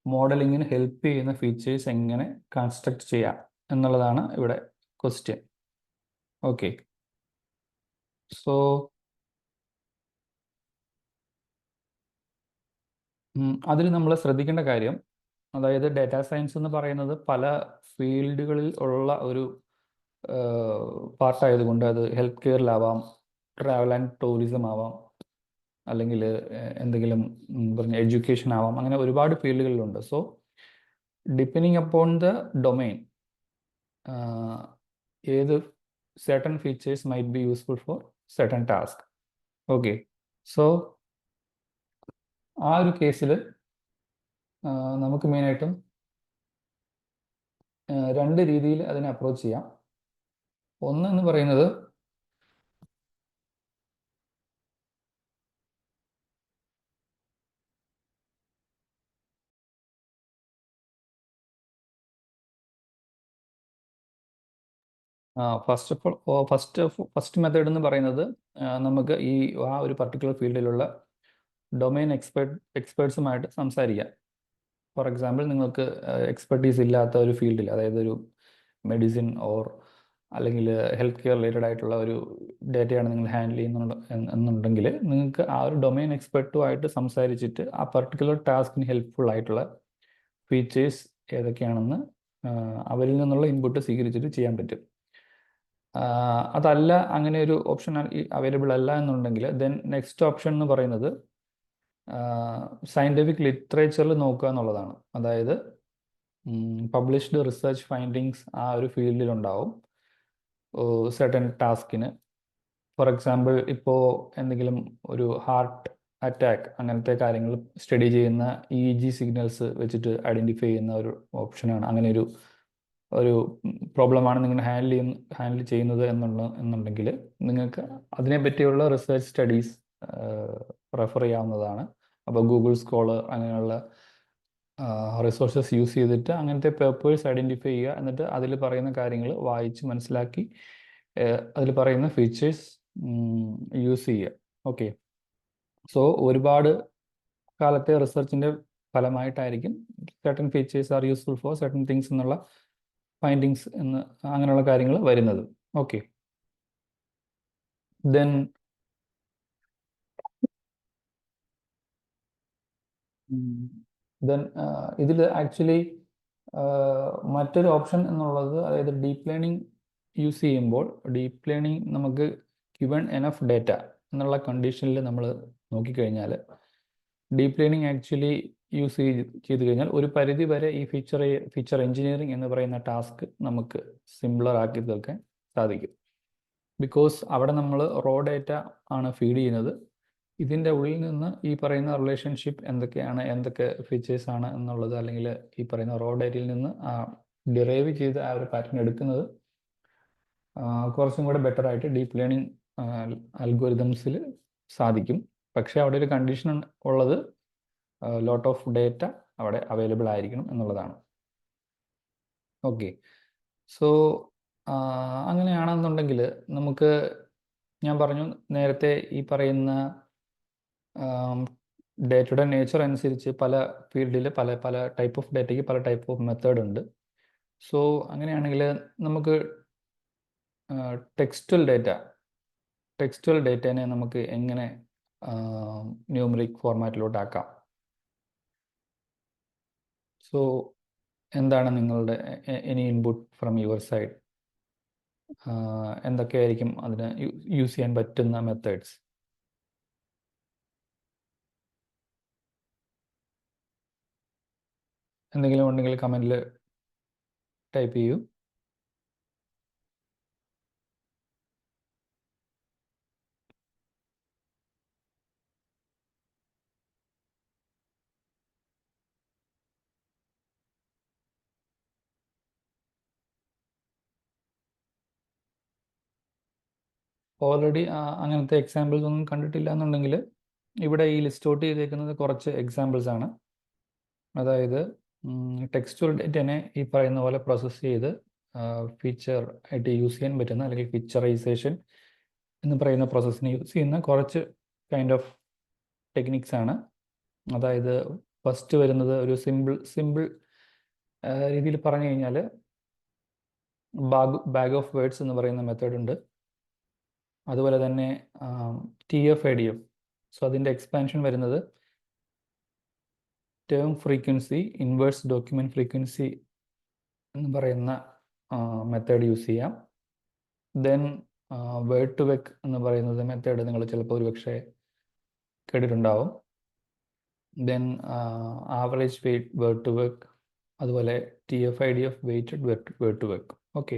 മോഡലിങ്ങിന് help ചെയ്യുന്ന features എങ്ങനെ construct ചെയ്യാം എന്നുള്ളതാണ് ഇവിടെ ക്വസ്റ്റ്യൻ. ഓക്കെ, സോ അതിൽ നമ്മൾ ശ്രദ്ധിക്കേണ്ട കാര്യം, അതായത് ഡാറ്റാ സയൻസ് എന്ന് പറയുന്നത് പല ഫീൽഡുകളിൽ ഉള്ള ഒരു പാർട്ടായതുകൊണ്ട് അത് ഹെൽത്ത് കെയറിലാവാം, ട്രാവൽ ആൻഡ് ടൂറിസം ആവാം, അല്ലെങ്കിൽ എന്തെങ്കിലും പറഞ്ഞ എഡ്യൂക്കേഷൻ ആവാം, അങ്ങനെ ഒരുപാട് ഫീൽഡുകളിലുണ്ട്. So depending upon the domain ഏത് certain features might be useful for certain task. Okay, so ആ ഒരു കേസിൽ നമുക്ക് മെയിനായിട്ടും രണ്ട് രീതിയിൽ അതിനെ അപ്രോച്ച് ചെയ്യാം. ഒന്ന് എന്ന് പറയുന്നത് ഫസ്റ്റ് മെത്തേഡ് എന്ന് പറയുന്നത് നമുക്ക് ആ ഒരു പർട്ടിക്കുലർ ഫീൽഡിലുള്ള ഡൊമൈൻ എക്സ്പേർട്സുമായിട്ട് സംസാരിക്കാം. ഫോർ എക്സാമ്പിൾ, നിങ്ങൾക്ക് എക്സ്പെർട്ടീസ് ഇല്ലാത്ത ഒരു ഫീൽഡിൽ, അതായത് ഒരു മെഡിസിൻ ഓർ അല്ലെങ്കിൽ ഹെൽത്ത് കെയർ റിലേറ്റഡ് ആയിട്ടുള്ള ഒരു ഡേറ്റയാണ് നിങ്ങൾ ഹാൻഡിൽ എന്നുണ്ടെങ്കിൽ നിങ്ങൾക്ക് ആ ഒരു ഡൊമൈൻ എക്സ്പെർട്ടുമായിട്ട് സംസാരിച്ചിട്ട് ആ പർട്ടിക്കുലർ ടാസ്കിന് ഹെൽപ്ഫുൾ ആയിട്ടുള്ള ഫീച്ചേഴ്സ് ഏതൊക്കെയാണെന്ന് അവരിൽ നിന്നുള്ള ഇൻപുട്ട് സ്വീകരിച്ചിട്ട് ചെയ്യാൻ പറ്റും. അതല്ല, അങ്ങനെ ഒരു ഓപ്ഷൻ അവൈലബിൾ അല്ല എന്നുണ്ടെങ്കിൽ ദെൻ നെക്സ്റ്റ് ഓപ്ഷൻ എന്ന് പറയുന്നത് സയൻറ്റിഫിക് ലിറ്ററേച്ചറിൽ നോക്കുക എന്നുള്ളതാണ്. അതായത് പബ്ലിഷ്ഡ് റിസർച്ച് ഫൈൻഡിങ്സ് ആ ഒരു ഫീൽഡിലുണ്ടാവും സർട്ടൻ ടാസ്കിന്. ഫോർ എക്സാമ്പിൾ, ഇപ്പോൾ എന്തെങ്കിലും ഒരു ഹാർട്ട് അറ്റാക്ക് അങ്ങനത്തെ കാര്യങ്ങൾ സ്റ്റഡി ചെയ്യുന്ന EEG സിഗ്നൽസ് വെച്ചിട്ട് ഐഡൻറ്റിഫൈ ചെയ്യുന്ന ഒരു ഓപ്ഷനാണ്. അങ്ങനെ ഒരു പ്രോബ്ലമാണ് നിങ്ങൾ ഹാൻഡിൽ ചെയ്യുന്നത് എന്നുണ്ടെങ്കിൽ നിങ്ങൾക്ക് അതിനെപ്പറ്റിയുള്ള റിസർച്ച് സ്റ്റഡീസ് റെഫർ ചെയ്യാവുന്നതാണ്. അപ്പോൾ ഗൂഗിൾ സ്കോളർ അങ്ങനെയുള്ള റിസോഴ്സസ് യൂസ് ചെയ്തിട്ട് അങ്ങനത്തെ പേപ്പേഴ്സ് ഐഡൻറ്റിഫൈ ചെയ്യുക, എന്നിട്ട് അതിൽ പറയുന്ന കാര്യങ്ങൾ വായിച്ച് മനസ്സിലാക്കി അതിൽ പറയുന്ന ഫീച്ചേഴ്സ് യൂസ് ചെയ്യുക. ഓക്കെ, സോ ഒരുപാട് കാലത്തെ റിസർച്ചിൻ്റെ ഫലമായിട്ടായിരിക്കും certain features are useful for certain things എന്നുള്ള ഫൈൻഡിങ്സ് അങ്ങനെയുള്ള കാര്യങ്ങൾ വരുന്നത്. ഓക്കെ, ദെൻ ഇതിൽ ആക്ച്വലി മറ്റൊരു ഓപ്ഷൻ എന്നുള്ളത്, അതായത് ഡീപ്പ് ലേണിംഗ് യൂസ് ചെയ്യുമ്പോൾ ഡീപ്പ് ലേണിംഗ് നമുക്ക് ഗിവൺ എനഫ് ഡേറ്റ എന്നുള്ള കണ്ടീഷനിൽ നമ്മൾ നോക്കിക്കഴിഞ്ഞാൽ ഡീപ്പ് ലേണിംഗ് ആക്ച്വലി യൂസ് ചെയ്ത് കഴിഞ്ഞാൽ ഒരു പരിധി വരെ ഈ ഫീച്ചർ എഞ്ചിനീയറിംഗ് എന്ന് പറയുന്ന ടാസ്ക് നമുക്ക് സിംപ്ലർ ആക്കി തീർക്കാൻ സാധിക്കും. ബിക്കോസ് അവിടെ നമ്മൾ റോ ഡേറ്റ ആണ് ഫീഡ് ചെയ്യുന്നത്. ഇതിൻ്റെ ഉള്ളിൽ നിന്ന് ഈ പറയുന്ന റിലേഷൻഷിപ്പ് എന്തൊക്കെ ഫീച്ചേഴ്സ് ആണ് എന്നുള്ളത്, അല്ലെങ്കിൽ ഈ പറയുന്ന റോ ഡേറ്റയിൽ നിന്ന് ഡിറൈവ് ചെയ്ത് ആ ഒരു പാറ്റേൺ എടുക്കുന്നത് കുറച്ചും കൂടെ ബെറ്റർ ആയിട്ട് ഡീപ്പ് ലേണിംഗ് അൽഗോരിതംസിൽ സാധിക്കും. പക്ഷേ അവിടെ ഒരു കണ്ടീഷൻ ഉള്ളത്, ലോട്ട് ഓഫ് ഡേറ്റ അവിടെ അവൈലബിൾ ആയിരിക്കണം എന്നുള്ളതാണ്. ഓക്കെ, സോ അങ്ങനെയാണെന്നുണ്ടെങ്കിൽ നമുക്ക്, ഞാൻ പറഞ്ഞു നേരത്തെ, ഈ പറയുന്ന ഡേറ്റയുടെ നേച്ചർ അനുസരിച്ച് പല ഫീൽഡിൽ പല ടൈപ്പ് ഓഫ് ഡേറ്റയ്ക്ക് പല ടൈപ്പ് ഓഫ് മെത്തേഡ് ഉണ്ട്. സോ അങ്ങനെയാണെങ്കിൽ നമുക്ക് ടെക്സ്റ്റുവൽ ഡേറ്റേനെ നമുക്ക് എങ്ങനെ ന്യൂമറിക് ഫോർമാറ്റിലോട്ട് ആക്കാം? സോ എന്താണ് നിങ്ങളുടെ any input from your side? എന്തൊക്കെയായിരിക്കും അതിന് യൂസ് ചെയ്യാൻ പറ്റുന്ന മെത്തേഡ്സ്? എന്തെങ്കിലും ഉണ്ടെങ്കിൽ കമൻറ്റിൽ ടൈപ്പ് ചെയ്യൂ. ഓൾറെഡി അങ്ങനത്തെ എക്സാമ്പിൾസ് ഒന്നും കണ്ടിട്ടില്ല എന്നുണ്ടെങ്കിൽ ഇവിടെ ഈ ലിസ്റ്റ് ഔട്ട് ചെയ്തേക്കുന്നത് കുറച്ച് എക്സാമ്പിൾസ് ആണ്. അതായത് ടെക്സ്റ്റുവൽ ഡേറ്റനെ ഈ പറയുന്ന പോലെ പ്രോസസ്സ് ചെയ്ത് ഫീച്ചർ ആയിട്ട് യൂസ് ചെയ്യാൻ പറ്റുന്ന, അല്ലെങ്കിൽ ഫീച്ചറൈസേഷൻ എന്ന് പറയുന്ന പ്രോസസ്സിനെ യൂസ് ചെയ്യുന്ന കുറച്ച് കൈൻഡ് ഓഫ് ടെക്നിക്സ് ആണ്. അതായത് ഫസ്റ്റ് വരുന്നത് ഒരു സിമ്പിൾ രീതിയിൽ പറഞ്ഞു കഴിഞ്ഞാൽ ബാഗ് ഓഫ് വേർഡ്സ് എന്ന് പറയുന്ന മെത്തേഡ് ഉണ്ട്. അതുപോലെ തന്നെ TF-IDF. സോ അതിൻ്റെ എക്സ്പാൻഷൻ വരുന്നത് term frequency inverse document frequency എന്ന് പറയുന്ന മെത്തേഡ് യൂസ് ചെയ്യാം. ദെൻ വേർഡ് ടു വെക്ക് എന്ന് പറയുന്നത് മെത്തേഡ് നിങ്ങൾ ചിലപ്പോൾ ഒരു പക്ഷേ കേട്ടിട്ടുണ്ടാവും. Then average weight word to vec, അതുപോലെ TF-IDF weighted word to vec. Okay,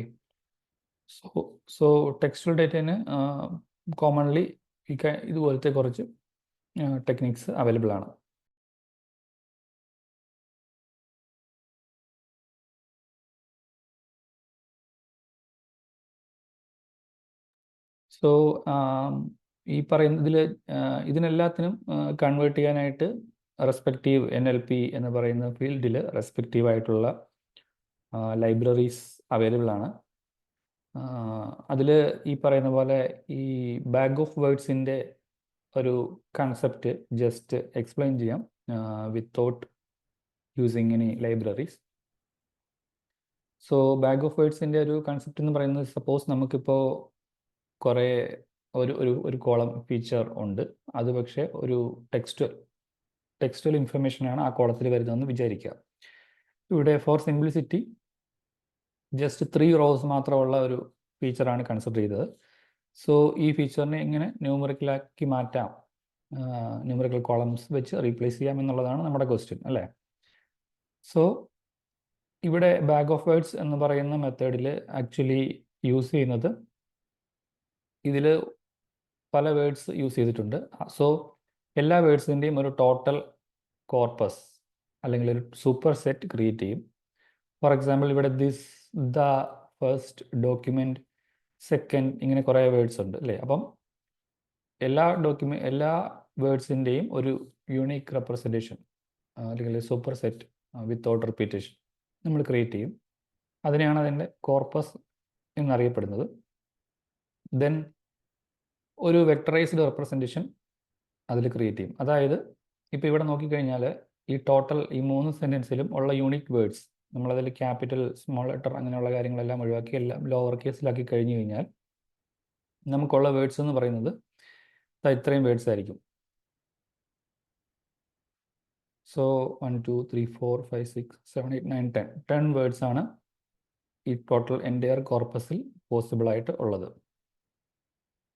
so textual ഡേറ്റന് കോമൺലി ഇതുപോലത്തെ കുറച്ച് ടെക്നിക്സ് അവൈലബിൾ ആണ്. സോ ഈ പറയുന്നതിൽ ഇതിനെല്ലാത്തിനും കൺവേർട്ട് ചെയ്യാനായിട്ട് റെസ്പെക്റ്റീവ് NLP എന്ന് പറയുന്ന ഫീൽഡിൽ റെസ്പെക്റ്റീവ് ആയിട്ടുള്ള ലൈബ്രറീസ് അവൈലബിൾ ആണ്. അതിൽ ഈ പറയുന്ന പോലെ ഈ ബാഗ് ഓഫ് വേർഡ്സിൻ്റെ ഒരു കൺസെപ്റ്റ് ജസ്റ്റ് എക്സ്പ്ലെയിൻ ചെയ്യാം without using any libraries. So bag of വേർഡ്സിൻ്റെ ഒരു കൺസെപ്റ്റ് എന്ന് പറയുന്നത്, സപ്പോസ് നമുക്കിപ്പോൾ കുറേ ഒരു കോളം ഫീച്ചർ ഉണ്ട്. അത് പക്ഷേ ഒരു ടെക്സ്റ്റുവൽ ഇൻഫർമേഷനാണ് ആ കോളത്തിൽ വരുന്നതെന്ന് വിചാരിക്കുക. ഇവിടെ ഫോർ സിംപ്ലിസിറ്റി ജസ്റ്റ് 3 റോസ് മാത്രമുള്ള ഒരു ഫീച്ചറാണ് കൺസിഡർ ചെയ്തത്. സോ ഈ ഫീച്ചറിനെ എങ്ങനെ ന്യൂമറിക്കലാക്കി മാറ്റാം, ന്യൂമറിക്കൽ കോളംസ് വെച്ച് റീപ്ലേസ് ചെയ്യാം എന്നുള്ളതാണ് നമ്മുടെ ക്വസ്റ്റ്യൻ, അല്ലേ? സോ ഇവിടെ ബാഗ് ഓഫ് വേർഡ്സ് എന്ന് പറയുന്ന മെത്തേഡിൽ ആക്ച്വലി യൂസ് ചെയ്യുന്നത്, ഇതിൽ പല വേർഡ്സ് യൂസ് ചെയ്തിട്ടുണ്ട്. സോ എല്ലാ വേർഡ്സിൻ്റെയും ഒരു ടോട്ടൽ കോർപ്പസ് അല്ലെങ്കിൽ ഒരു സൂപ്പർ സെറ്റ് ക്രിയേറ്റ് ചെയ്യും. ഫോർ എക്സാമ്പിൾ ഇവിടെ ദ ഫസ്റ്റ് സെക്കൻഡ്, ഇങ്ങനെ കുറേ വേർഡ്സ് ഉണ്ട്, അല്ലേ? അപ്പം എല്ലാ വേർഡ്സിൻ്റെയും ഒരു യൂണീക്ക് റെപ്രസെൻറ്റേഷൻ അല്ലെങ്കിൽ സൂപ്പർ സെറ്റ് വിത്തൗട്ട് റിപ്പീറ്റേഷൻ നമ്മൾ ക്രിയേറ്റ് ചെയ്യും. അതിനെയാണ് അതിൻ്റെ കോർപ്പസ് എന്നറിയപ്പെടുന്നത്. ദെൻ ഒരു വെക്ടറൈസ്ഡ് റെപ്രസെൻറ്റേഷൻ അതിൽ ക്രിയേറ്റ് ചെയ്യും. അതായത് ഇപ്പോൾ ഇവിടെ നോക്കിക്കഴിഞ്ഞാൽ ഈ ടോട്ടൽ ഈ 3 സെൻറ്റൻസിലും ഉള്ള യൂണിക് വേർഡ്സ് നമ്മളതിൽ ക്യാപിറ്റൽ, സ്മോൾ ലെറ്റർ അങ്ങനെയുള്ള കാര്യങ്ങളെല്ലാം ഒഴിവാക്കി എല്ലാം ലോവർ കേസിലാക്കി കഴിഞ്ഞു കഴിഞ്ഞാൽ നമുക്കുള്ള വേർഡ്സ് എന്ന് പറയുന്നത് ഇത്രയും വേർഡ്സ് ആയിരിക്കും. സോ 1 2 3 4 5 6 7 8 9 10 വേർഡ്സ് ആണ് ഈ ടോട്ടൽ എൻ്റയർ കോർപ്പസിൽ പോസിബിൾ ആയിട്ട് ഉള്ളത്.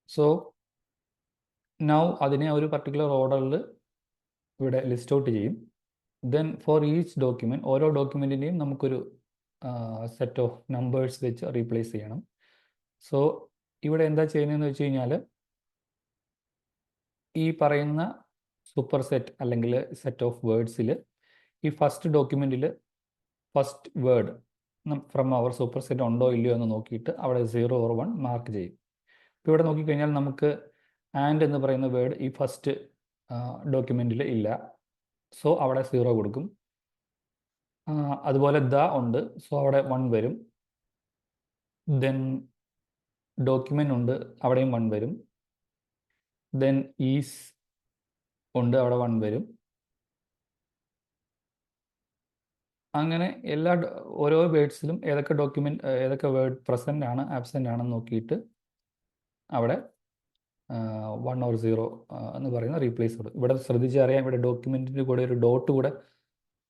സോ നൗ അതിനെ ഒരു പർട്ടിക്കുലർ ഓർഡറിൽ ഇവിടെ ലിസ്റ്റ് ഔട്ട് ചെയ്യും. ദെൻ ഫോർ ഈച്ച് ഡോക്യുമെൻറ്റ്, ഓരോ ഡോക്യുമെൻറ്റിൻ്റെയും നമുക്കൊരു സെറ്റ് ഓഫ് നമ്പേഴ്സ് വെച്ച് റീപ്ലേസ് ചെയ്യണം. സോ ഇവിടെ എന്താ ചെയ്യുന്നതെന്ന് വെച്ച് കഴിഞ്ഞാൽ, ഈ പറയുന്ന സൂപ്പർ സെറ്റ് അല്ലെങ്കിൽ സെറ്റ് ഓഫ് വേർഡ്സിൽ ഈ ഫസ്റ്റ് ഡോക്യുമെൻറ്റിൽ first word from our super set ഉണ്ടോ ഇല്ലയോ എന്ന് നോക്കിയിട്ട് അവിടെ 0 or 1 മാർക്ക് ചെയ്യും. ഇപ്പോൾ ഇവിടെ നോക്കിക്കഴിഞ്ഞാൽ നമുക്ക് ആൻഡ് എന്ന് പറയുന്ന വേർഡ് ഈ ഫസ്റ്റ് ഡോക്യുമെൻറ്റിൽ ഇല്ല. സോ അവിടെ 0 കൊടുക്കും. അതുപോലെ ദ ഉണ്ട്, സോ അവിടെ 1 വരും. ദെൻ ഡോക്യുമെൻ്റ് ഉണ്ട്, അവിടെയും 1 വരും. ദെൻ ഈസ് ഉണ്ട്, അവിടെ 1 വരും. അങ്ങനെ ഓരോ വേർഡ്സിലും ഏതൊക്കെ വേർഡ് പ്രസൻ്റ് ആണ് ആബ്സെൻ്റ് ആണെന്ന് നോക്കിയിട്ട് അവിടെ 1 or 0 എന്ന് പറയുന്ന റീപ്ലേസ് കൊടുക്കും. ഇവിടെ ശ്രദ്ധിച്ചറിയാം, ഇവിടെ ഡോക്യുമെൻറ്റിൻ്റെ കൂടെ ഒരു ഡോട്ട് കൂടെ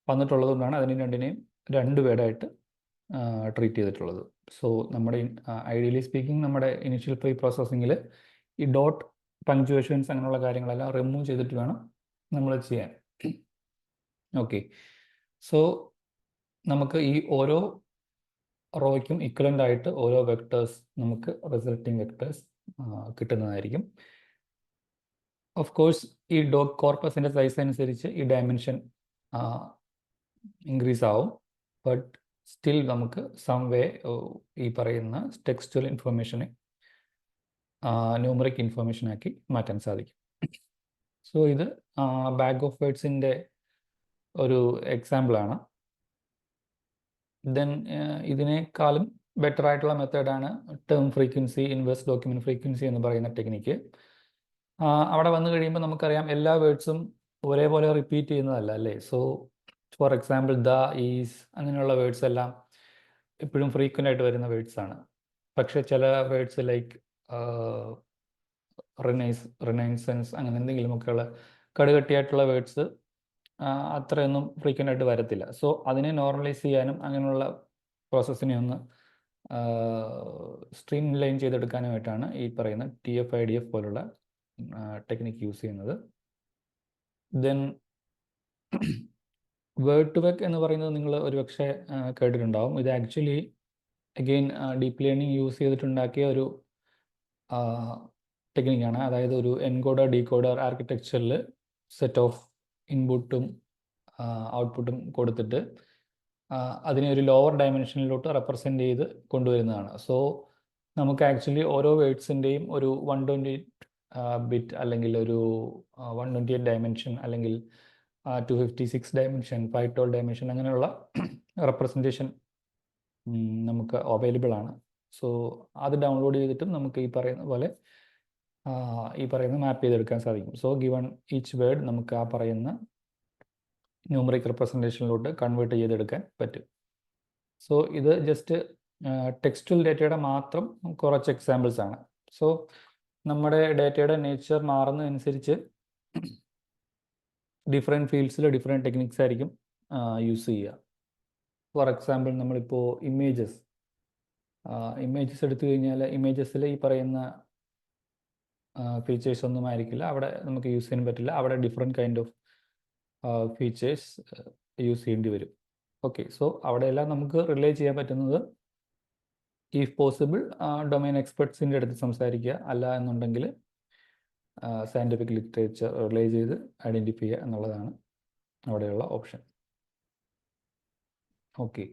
വന്നിട്ടുള്ളത് കൊണ്ടാണ് അതിന് രണ്ടിനെയും 2 വേർഡായിട്ട് ട്രീറ്റ് ചെയ്തിട്ടുള്ളത്. സോ നമ്മുടെ ഐഡിയലി സ്പീക്കിംഗ് നമ്മുടെ ഇനിഷ്യൽ പ്രീ പ്രോസസ്സിങ്ങിൽ ഈ ഡോട്ട് പങ്ക്ച്വേഷൻസ് അങ്ങനെയുള്ള കാര്യങ്ങളെല്ലാം റിമൂവ് ചെയ്തിട്ട് വേണം നമ്മൾ ചെയ്യാൻ. ഓക്കെ, സോ നമുക്ക് ഈ ഓരോ റോയ്ക്കും ഇക്വലൻ്റ് ആയിട്ട് ഓരോ വെക്ടേഴ്സ് നമുക്ക് റിസൾട്ടിങ് വെക്ടേഴ്സ് കിട്ടുന്നതായിരിക്കും. ഓഫ് കോഴ്സ് ഈ കോർപ്പസിൻ്റെ സൈസ് അനുസരിച്ച് ഈ ഡയമെൻഷൻ ഇൻക്രീസ് ആവും. ബട്ട് സ്റ്റിൽ നമുക്ക് സം വേ ഈ പറയുന്ന ടെക്സ്റ്റുവൽ ഇൻഫർമേഷനെ ന്യൂമറിക് ഇൻഫർമേഷനാക്കി മാറ്റാൻ സാധിക്കും. സോ ഇത് ബാഗ് ഓഫ് വേർഡ്സിൻ്റെ ഒരു എക്സാമ്പിളാണ്. ദെൻ ഇതിനേക്കാളും ബെറ്റർ ആയിട്ടുള്ള മെത്തേഡാണ് term frequency, inverse document frequency എന്ന് പറയുന്ന ടെക്നിക്ക്. അവിടെ വന്നു കഴിയുമ്പോൾ നമുക്കറിയാം എല്ലാ വേർഡ്സും ഒരേപോലെ റിപ്പീറ്റ് ചെയ്യുന്നതല്ല അല്ലേ. So for example the, is അങ്ങനെയുള്ള വേർഡ്സ് എല്ലാം എപ്പോഴും ഫ്രീക്വൻ്റ് ആയിട്ട് വരുന്ന വേർഡ്സ് ആണ്. പക്ഷേ ചില വേർഡ്സ് ലൈക്ക് റിനൈസൻസ് അങ്ങനെ എന്തെങ്കിലുമൊക്കെയുള്ള കടുകട്ടിയായിട്ടുള്ള വേർഡ്സ് അത്രയൊന്നും ഫ്രീക്വൻ്റ് ആയിട്ട് വരത്തില്ല. സോ അതിനെ നോർമലൈസ് ചെയ്യാനും അങ്ങനെയുള്ള പ്രോസസ്സിനെ ഒന്ന് സ്ട്രീം ലൈൻ ചെയ്തെടുക്കാനുമായിട്ടാണ് ഈ പറയുന്ന TF-IDF പോലുള്ള ടെക്നിക്ക് യൂസ് ചെയ്യുന്നത്. ദെൻ വേർഡ് ടു വെക് എന്ന് പറയുന്നത് നിങ്ങൾ ഒരുപക്ഷെ കേട്ടിട്ടുണ്ടാവും. ഇത് actually again deep learning use ചെയ്തിട്ടുണ്ടാക്കിയ ഒരു ടെക്നിക്കാണ്. അതായത് ഒരു എൻകോഡർ ഡീകോഡർ ആർക്കിടെക്ചറിൽ സെറ്റ് ഓഫ് ഇൻപുട്ടും ഔട്ട്പുട്ടും കൊടുത്തിട്ട് അതിനെ ഒരു ലോവർ ഡയമെൻഷനിലോട്ട് റെപ്രസെൻ്റ് ചെയ്ത് കൊണ്ടുവരുന്നതാണ്. സോ നമുക്ക് ആക്ച്വലി ഓരോ വേർഡ്സിൻ്റെയും ഒരു 128 ബിറ്റ് അല്ലെങ്കിൽ ഒരു 128 ഡയമെൻഷൻ അല്ലെങ്കിൽ 256 ഡയമെൻഷൻ 512 ഡയമെൻഷൻ അങ്ങനെയുള്ള റെപ്രസെൻറ്റേഷൻ നമുക്ക് അവൈലബിൾ ആണ്. സോ അത് ഡൗൺലോഡ് ചെയ്തിട്ടും നമുക്ക് ഈ പറയുന്ന പോലെ ഈ പറയുന്ന മാപ്പ് ചെയ്തെടുക്കാൻ സാധിക്കും. സോ ഗിവൺ ഈച്ച് വേർഡ് നമുക്ക് ആ പറയുന്ന ന്യൂമറിക് റെപ്രസെൻറ്റേഷനിലോട്ട് കൺവേർട്ട് ചെയ്തെടുക്കാൻ പറ്റും. സോ ഇത് ജസ്റ്റ് ടെക്സ്റ്റുവൽ ഡേറ്റയുടെ മാത്രം കുറച്ച് എക്സാമ്പിൾസ് ആണ്. സോ നമ്മുടെ ഡേറ്റയുടെ നേച്ചർ മാറുന്നതനുസരിച്ച് ഡിഫറെൻറ്റ് ഫീൽഡ്സിൽ ഡിഫറെൻറ്റ് ടെക്നിക്സ് ആയിരിക്കും യൂസ് ചെയ്യുക. ഫോർ എക്സാമ്പിൾ നമ്മളിപ്പോൾ ഇമേജസ് എടുത്തു കഴിഞ്ഞാൽ ഇമേജസിൽ ഈ പറയുന്ന ഫീച്ചേഴ്സ് ഒന്നും ആയിരിക്കില്ല അവിടെ നമുക്ക് യൂസ് ചെയ്യാൻ പറ്റില്ല. അവിടെ different kind of features use ചെയ്യേണ്ടി വരും. ഓക്കെ, സോ അവിടെയെല്ലാം നമുക്ക് റിലേ ചെയ്യാൻ പറ്റുന്നത് ഇഫ് പോസിബിൾ ഡൊമൈൻ എക്സ്പെർട്സിൻ്റെ അടുത്ത് സംസാരിക്കുക, അല്ല എന്നുണ്ടെങ്കിൽ സയൻറ്റിഫിക് ലിറ്ററേച്ചർ റിലേ ചെയ്ത് ഐഡൻറ്റിഫൈ ചെയ്യുക എന്നുള്ളതാണ് അവിടെയുള്ള ഓപ്ഷൻ. ഓക്കെ,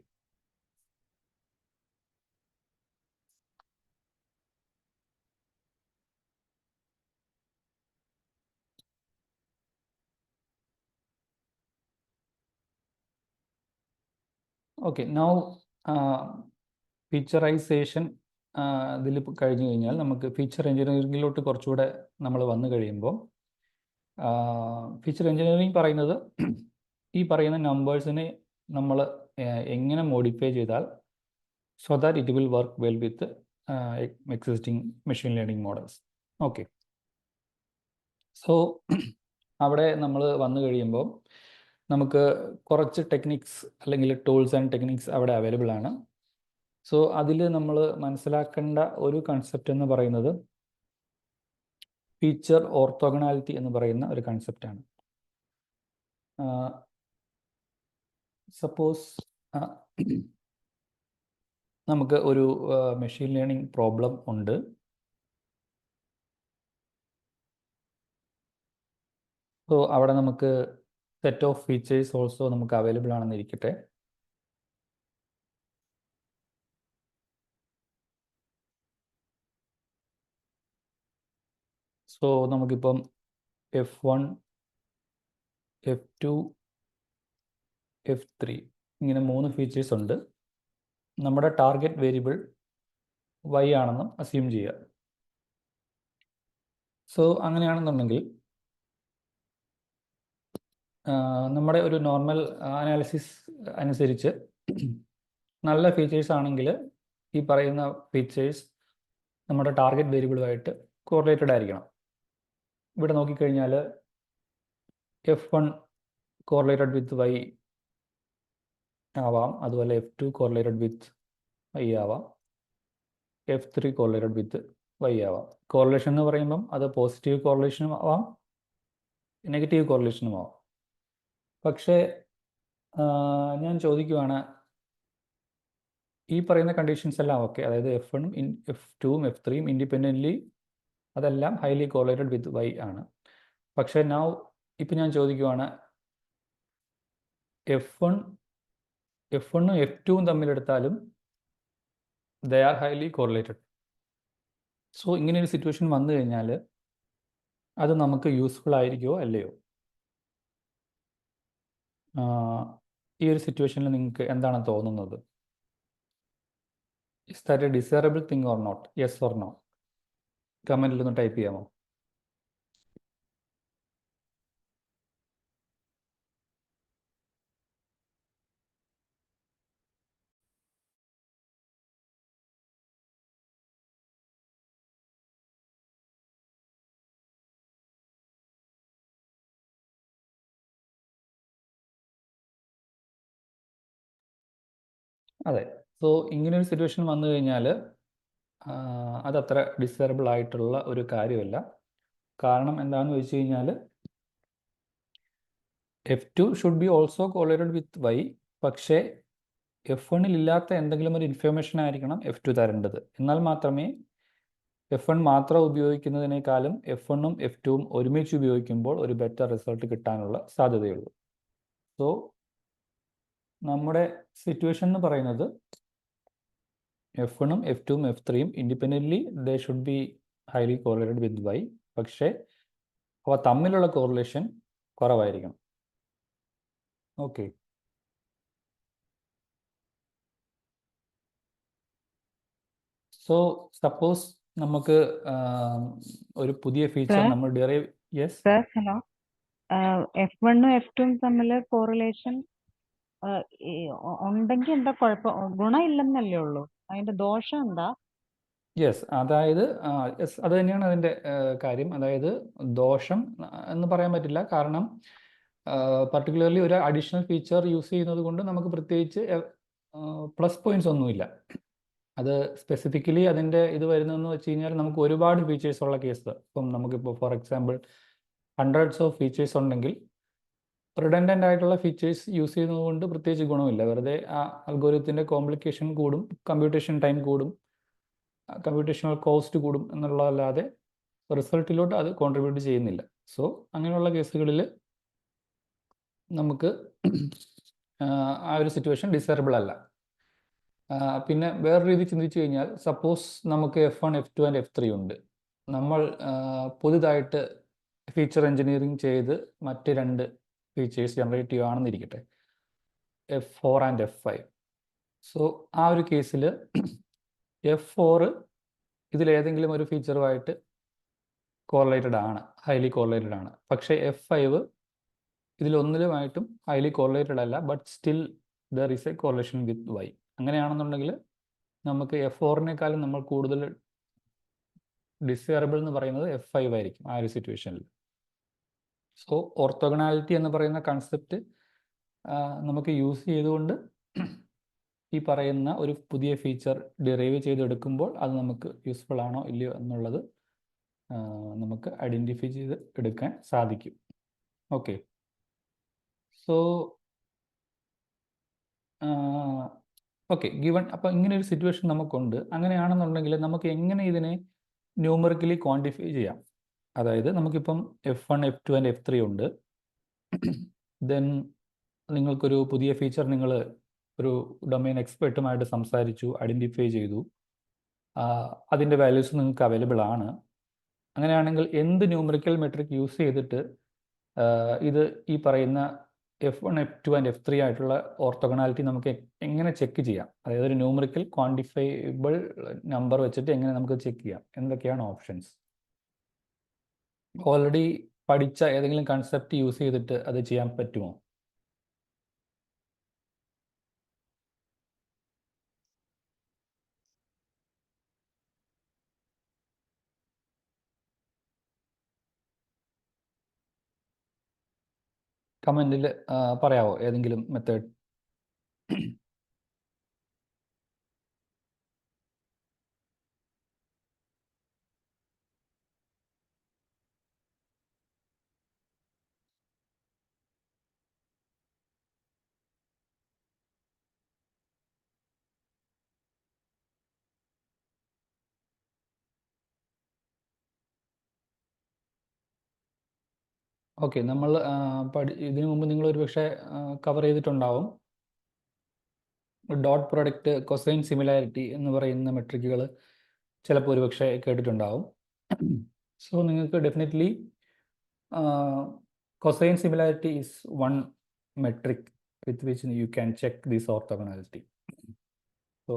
ഓക്കെ നൗ ഫീച്ചറൈസേഷൻ ഇതിൽ കഴിഞ്ഞു കഴിഞ്ഞാൽ നമുക്ക് ഫീച്ചർ എഞ്ചിനീയറിംഗിലോട്ട് കുറച്ചുകൂടെ നമ്മൾ വന്നു കഴിയുമ്പോൾ ഫീച്ചർ എഞ്ചിനീയറിംഗ് പറയുന്നത് ഈ പറയുന്ന നമ്പേഴ്സിനെ നമ്മൾ എങ്ങനെ മോഡിഫൈ ചെയ്താൽ so that it will work well with existing machine learning models. Okay, so അവിടെ നമ്മൾ വന്നു കഴിയുമ്പോൾ നമുക്ക് കുറച്ച് ടെക്നിക്സ് അല്ലെങ്കിൽ ടൂൾസ് ആൻഡ് ടെക്നിക്സ് അവിടെ അവൈലബിൾ ആണ്. സോ അതിൽ നമ്മൾ മനസ്സിലാക്കേണ്ട ഒരു കൺസെപ്റ്റ് എന്ന് പറയുന്നത് ഫീച്ചർ ഓർത്തോഗണാലിറ്റി എന്ന് പറയുന്ന ഒരു കൺസെപ്റ്റാണ്. സപ്പോസ് നമുക്ക് ഒരു മെഷീൻ ലേണിംഗ് പ്രോബ്ലം ഉണ്ട്. സോ അവിടെ നമുക്ക് സെറ്റ് ഓഫ് ഫീച്ചേഴ്സ് ഓൾസോ നമുക്ക് അവൈലബിൾ ആണെന്നിരിക്കട്ടെ. സോ നമുക്കിപ്പം F1, F2, F3 ഇങ്ങനെ 3 ഫീച്ചേഴ്സ് ഉണ്ട്. നമ്മുടെ ടാർഗറ്റ് വേരിയബിൾ y ആണെന്നും അസ്യൂം ചെയ്യുക. സോ അങ്ങനെയാണെന്നുണ്ടെങ്കിൽ നമ്മുടെ ഒരു നോർമൽ അനാലിസിസ് അനുസരിച്ച് നല്ല ഫീച്ചേഴ്സ് ആണെങ്കിൽ ഈ പറയുന്ന ഫീച്ചേഴ്സ് നമ്മുടെ ടാർഗറ്റ് വേരിയബിളുമായിട്ട് കോറിലേറ്റഡ് ആയിരിക്കണം. ഇവിടെ നോക്കിക്കഴിഞ്ഞാൽ F1 കോറിലേറ്റഡ് വിത്ത് y ആവാം, അതുപോലെ F2 കോറിലേറ്റഡ് വിത്ത് y ആവാം, F3 കോറിലേറ്റഡ് വിത്ത് y ആവാം. കോറിലേഷൻ എന്ന് പറയുമ്പം അത് പോസിറ്റീവ് കോറിലേഷനും ആവാം, നെഗറ്റീവ് കോറിലേഷനും ആവാം. പക്ഷേ ഞാൻ ചോദിക്കുവാണ്, ഈ പറയുന്ന കണ്ടീഷൻസ് എല്ലാം ഓക്കെ, അതായത് F1ഉം F2ഉം F3യും ഇൻഡിപെൻഡൻ്റ്ലി അതെല്ലാം ഹൈലി കോറിലേറ്റഡ് വിത്ത് y ആണ്. പക്ഷേ ഇപ്പം ഞാൻ ചോദിക്കുവാണ് F1ഉം F2ഉം തമ്മിലെടുത്താലും they are highly correlated. So ഇങ്ങനെ ഒരു സിറ്റുവേഷൻ വന്നു കഴിഞ്ഞാൽ അത് നമുക്ക് യൂസ്ഫുൾ ആയിരിക്കുമോ അല്ലയോ? ഈ ഒരു സിറ്റുവേഷനിൽ നിങ്ങൾക്ക് എന്താണ് തോന്നുന്നത്? Is that a desirable thing or not? Yes or no? കമൻറ്റിൽ ഒന്ന് ടൈപ്പ് ചെയ്യാമോ? അതെ. സോ ഇങ്ങനൊരു സിറ്റുവേഷൻ വന്നു കഴിഞ്ഞാൽ അതത്ര ഡിസൈറബിൾ ആയിട്ടുള്ള ഒരു കാര്യമല്ല. കാരണം എന്താണെന്ന് വെച്ച് കഴിഞ്ഞാൽ F2 should be also correlated with Y, പക്ഷേ F1 ഇല്ലാത്ത എന്തെങ്കിലും ഒരു ഇൻഫർമേഷൻ ആയിരിക്കണം F2 തരേണ്ടത്. എന്നാൽ മാത്രമേ F1 മാത്രം ഉപയോഗിക്കുന്നതിനേക്കാളും F1ഉം F2ഉം ഒരുമിച്ച് ഉപയോഗിക്കുമ്പോൾ ഒരു ബെറ്റർ റിസൾട്ട് കിട്ടാനുള്ള സാധ്യതയുള്ളൂ. സോ നമ്മുടെ സിറ്റുവേഷൻ എന്ന് പറയുന്നത് F1ഉം F2ഉം F3ഉം independently they should be highly correlated with Y, പക്ഷേ അവ തമ്മിലുള്ള കോറിലേഷൻ കുറവായിരിക്കണം. ഓക്കെ. സോ സപ്പോസ് നമുക്ക് ഒരു പുതിയ ഫീച്ചർ Sir? നമ്മൾ ഡിറൈവ്. യെസ് സർ ഹലോ, F1ഉം F2ഉം തമ്മിൽ കോറിലേഷൻ ഉണ്ടെങ്കിൽ എന്താ കുഴപ്പം? ഗുണം ഇല്ലെന്നല്ലേ ഉള്ളൂ, അതിന്റെ ദോഷം എന്താ? യെസ്, അതായത് യെസ്, അത് തന്നെയാണ് അതിൻ്റെ കാര്യം. അതായത് ദോഷം എന്ന് പറയാൻ പറ്റില്ല, കാരണം പർട്ടിക്കുലർലി ഒരു അഡീഷണൽ ഫീച്ചർ യൂസ് ചെയ്യുന്നത് കൊണ്ട് നമുക്ക് പ്രത്യേകിച്ച് പ്ലസ് പോയിന്റ്സ് ഒന്നുമില്ല. അത് സ്പെസിഫിക്കലി അതിൻ്റെ ഇത് വരുന്നതെന്ന് വെച്ച് കഴിഞ്ഞാൽ നമുക്ക് ഒരുപാട് ഫീച്ചേഴ്സ് ഉള്ള കേസ്, ഇപ്പം നമുക്കിപ്പോൾ for example hundreds of features ഉണ്ടെങ്കിൽ റിഡൻഡൻ്റ് ആയിട്ടുള്ള ഫീച്ചേഴ്സ് യൂസ് ചെയ്യുന്നത് കൊണ്ട് പ്രത്യേകിച്ച് ഗുണമില്ല. വെറുതെ ആ അൽഗോരിതത്തിൻ്റെ കോംപ്ലിക്കേഷൻ കൂടും, കമ്പ്യൂട്ടേഷൻ ടൈം കൂടും, കമ്പ്യൂട്ടേഷണൽ കോസ്റ്റ് കൂടും എന്നുള്ളതല്ലാതെ റിസൾട്ടിലോട്ട് അത് കോൺട്രിബ്യൂട്ട് ചെയ്യുന്നില്ല. സോ അങ്ങനെയുള്ള കേസുകളിൽ നമുക്ക് ആ ഒരു സിറ്റുവേഷൻ ഡിസൈറബിൾ അല്ല. പിന്നെ വേറെ രീതി ചിന്തിച്ചു കഴിഞ്ഞാൽ, സപ്പോസ് നമുക്ക് F1, F2 ആൻഡ് F3 ഉണ്ട്. നമ്മൾ പുതുതായിട്ട് ഫീച്ചർ എഞ്ചിനീയറിംഗ് ചെയ്ത് മറ്റ് 2 ഫീച്ചേഴ്സ് ജനറേറ്റ് ചെയ്യുകയാണെന്നിരിക്കട്ടെ, F4 ആൻഡ് F5. സോ ആ ഒരു കേസിൽ F4 ഇതിലേതെങ്കിലും ഒരു ഫീച്ചറുമായിട്ട് കോറിലേറ്റഡ് ആണ്, ഹൈലി കോറിലേറ്റഡ് ആണ്. പക്ഷേ F5 ഇതിലൊന്നിലുമായിട്ടും ഹൈലി കോറിലേറ്റഡ് അല്ല, but still there is a correlation with Y. അങ്ങനെയാണെന്നുണ്ടെങ്കിൽ നമുക്ക് F4നേക്കാളും നമ്മൾ കൂടുതൽ ഡിസൈറബിൾ എന്ന് പറയുന്നത് F5 ആയിരിക്കും ആ ഒരു സിറ്റുവേഷനിൽ. സോ ഓർത്തോഗണാലിറ്റി എന്ന് പറയുന്ന കൺസെപ്റ്റ് നമുക്ക് യൂസ് ചെയ്തുകൊണ്ട് ഈ പറയുന്ന ഒരു പുതിയ ഫീച്ചർ ഡിറൈവ് ചെയ്തെടുക്കുമ്പോൾ അത് നമുക്ക് യൂസ്ഫുൾ ആണോ ഇല്ലയോ എന്നുള്ളത് നമുക്ക് ഐഡൻറ്റിഫൈ ചെയ്ത് എടുക്കാൻ സാധിക്കും. ഓക്കെ. സോ ഓക്കെ, ഗിവൺ അപ്പോൾ ഇങ്ങനെ ഒരു സിറ്റുവേഷൻ നമുക്കുണ്ട്. അങ്ങനെയാണെന്നുണ്ടെങ്കിൽ നമുക്ക് എങ്ങനെ ഇതിനെ ന്യൂമറിക്കലി ക്വാണ്ടിഫൈ ചെയ്യാം? അതായത് നമുക്കിപ്പം F1, F2 ആൻഡ് F3 ഉണ്ട്. ദെൻ നിങ്ങൾക്കൊരു പുതിയ ഫീച്ചർ നിങ്ങൾ ഒരു ഡൊമൈൻ എക്സ്പെർട്ടുമായിട്ട് സംസാരിച്ചു, ഐഡൻറ്റിഫൈ ചെയ്തു, അതിൻ്റെ വാല്യൂസ് നിങ്ങൾക്ക് അവൈലബിൾ ആണ്. അങ്ങനെയാണെങ്കിൽ എന്ത് ന്യൂമറിക്കൽ മെട്രിക് യൂസ് ചെയ്തിട്ട് ഇത് ഈ പറയുന്ന F1, F2 ആൻഡ് F3 ആയിട്ടുള്ള ഓർത്തോഗണാലിറ്റി നമുക്ക് എങ്ങനെ ചെക്ക് ചെയ്യാം? അതായത് ഒരു ന്യൂമറിക്കൽ ക്വാണ്ടിഫൈബിൾ നമ്പർ വെച്ചിട്ട് എങ്ങനെ നമുക്ക് ചെക്ക് ചെയ്യാം? എന്തൊക്കെയാണ് ഓപ്ഷൻസ്? ഓൾറെഡി പഠിച്ച ഏതെങ്കിലും കൺസെപ്റ്റ് യൂസ് ചെയ്തിട്ട് അത് ചെയ്യാൻ പറ്റുമോ? കമൻറ്റിൽ പറയാവോ ഏതെങ്കിലും മെത്തേഡ്? ഓക്കെ, നമ്മൾ ഇതിനു മുമ്പ് നിങ്ങൾ ഒരു പക്ഷേ കവർ ചെയ്തിട്ടുണ്ടാവും. ഡോട്ട് പ്രൊഡക്റ്റ്, കൊസൈൻ സിമിലാരിറ്റി എന്ന് പറയുന്ന മെട്രിക്കുകൾ ചിലപ്പോൾ ഒരു പക്ഷേ കേട്ടിട്ടുണ്ടാവും. സോ നിങ്ങൾക്ക് definitely cosine similarity is one metric with which you can check this orthogonality. So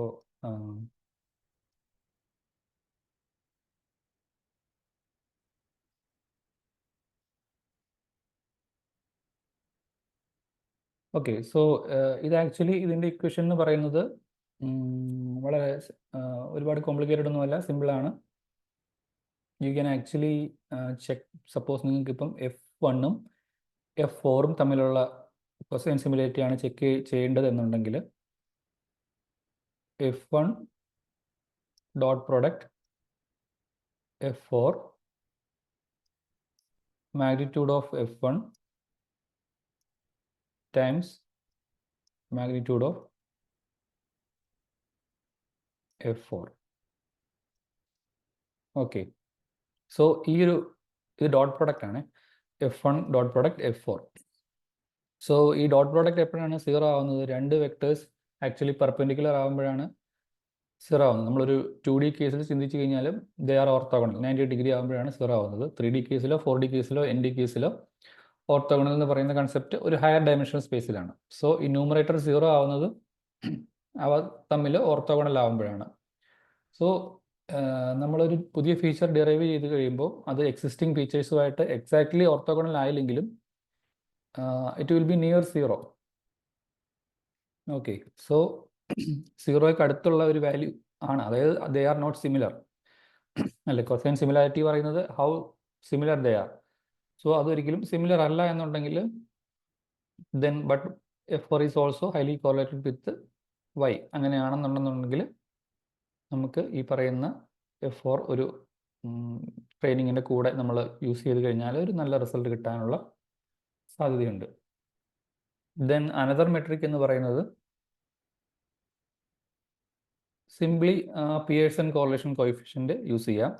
okay. So ഇത് ആക്ച്വലി ഇതിൻ്റെ ഇക്വേഷൻ എന്ന് പറയുന്നത് വളരെ ഒരുപാട് കോംപ്ലിക്കേറ്റഡ് ഒന്നുമല്ല, സിമ്പിളാണ്. You can actually check, suppose നിങ്ങൾക്കിപ്പം F1ഉം F4ഉം തമ്മിലുള്ള കൊസൈൻ സിമിലാരിറ്റി ആണ് ചെക്ക് ചെയ്യേണ്ടത് എന്നുണ്ടെങ്കിൽ f1 dot product f4 magnitude of f1 times magnitude of f4. Okay, so ഇത് ഡോട്ട് പ്രൊഡക്റ്റ് ആണ്, f1 dot product f4. So ഈ ഡോട്ട് പ്രോഡക്റ്റ് എപ്പോഴാണ് സീറോ ആവുന്നത്? രണ്ട് വെക്ടേഴ്സ് ആക്ച്വലി പെർപെൻഡിക്കുലർ ആകുമ്പോഴാണ് സീറോ ആവുന്നത്. നമ്മളൊരു 2D കേസിൽ ചിന്തിച്ച് കഴിഞ്ഞാലും ദേ ആർ ഓർത്തോഗണൽ, 90 ഡിഗ്രി ആകുമ്പോഴാണ് സീറോ ആവുന്നത്. 3D കേസിലോ 4D കേസിലോ ND കേസിലോ ഓർത്തോഗണൽ എന്ന് പറയുന്ന കൺസെപ്റ്റ് ഒരു ഹയർ ഡയമെൻഷണൽ സ്പേസിലാണ്. സോ ഈ ന്യൂമറേറ്റർ സീറോ ആവുന്നത് അവ തമ്മിൽ ഓർത്തോഗണൽ ആകുമ്പോഴാണ്. സോ നമ്മളൊരു പുതിയ ഫീച്ചർ ഡിറൈവ് ചെയ്ത് കഴിയുമ്പോൾ അത് എക്സിസ്റ്റിംഗ് ഫീച്ചേഴ്സുമായിട്ട് എക്സാക്ട്ലി ഓർത്തോഗണൽ ആയില്ലെങ്കിലും it will be near zero. Okay, so സീറോയ്ക്ക് അടുത്തുള്ള ഒരു വാല്യൂ ആണ്, അതായത് ദേ ആർ നോട്ട് സിമിലർ അല്ലെ. കൊസൈൻ സിമിലാരിറ്റി പറയുന്നത് how similar they are. So അതൊരിക്കലും സിമിലർ അല്ല എന്നുണ്ടെങ്കിൽ then but f4 is also highly correlated with y അങ്ങനെയാണെന്നുണ്ടെന്നുണ്ടെങ്കിൽ നമുക്ക് ഈ പറയുന്ന f4 ഒരു ട്രെയിനിങ്ങിൻ്റെ കൂടെ നമ്മൾ യൂസ് ചെയ്ത് കഴിഞ്ഞാൽ ഒരു നല്ല റിസൾട്ട് കിട്ടാനുള്ള സാധ്യതയുണ്ട്. ദെൻ അനദർ മെട്രിക് എന്ന് പറയുന്നത് simply Pearson correlation coefficient use ചെയ്യാം.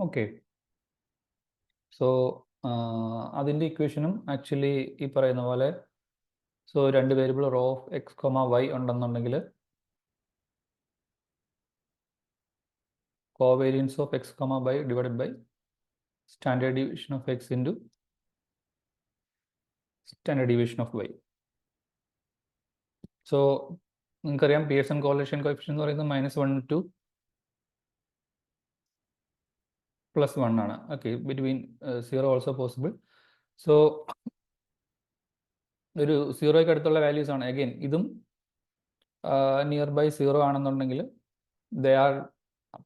ഓക്കെ, സോ അതിൻ്റെ ഇക്വേഷനും ആക്ച്വലി ഈ പറയുന്ന പോലെ, സോ രണ്ട് variable rho of x, y ഉണ്ടെന്നുണ്ടെങ്കിൽ covariance of x, y divided by standard deviation of x into standard deviation of y. So നിങ്ങൾക്കറിയാം പിയേഴ്സൺ കോറിലേഷൻ കോഎഫിഷ്യന്റ് എന്ന് പറയുന്നത് -1 to +1 ആണ്. Okay, between 0 also possible. So ഒരു സീറോയ്ക്ക് അടുത്തുള്ള values ആണ്. Again ഇതും near by zero ആണെന്നുണ്ടെങ്കിൽ ദേ ആർ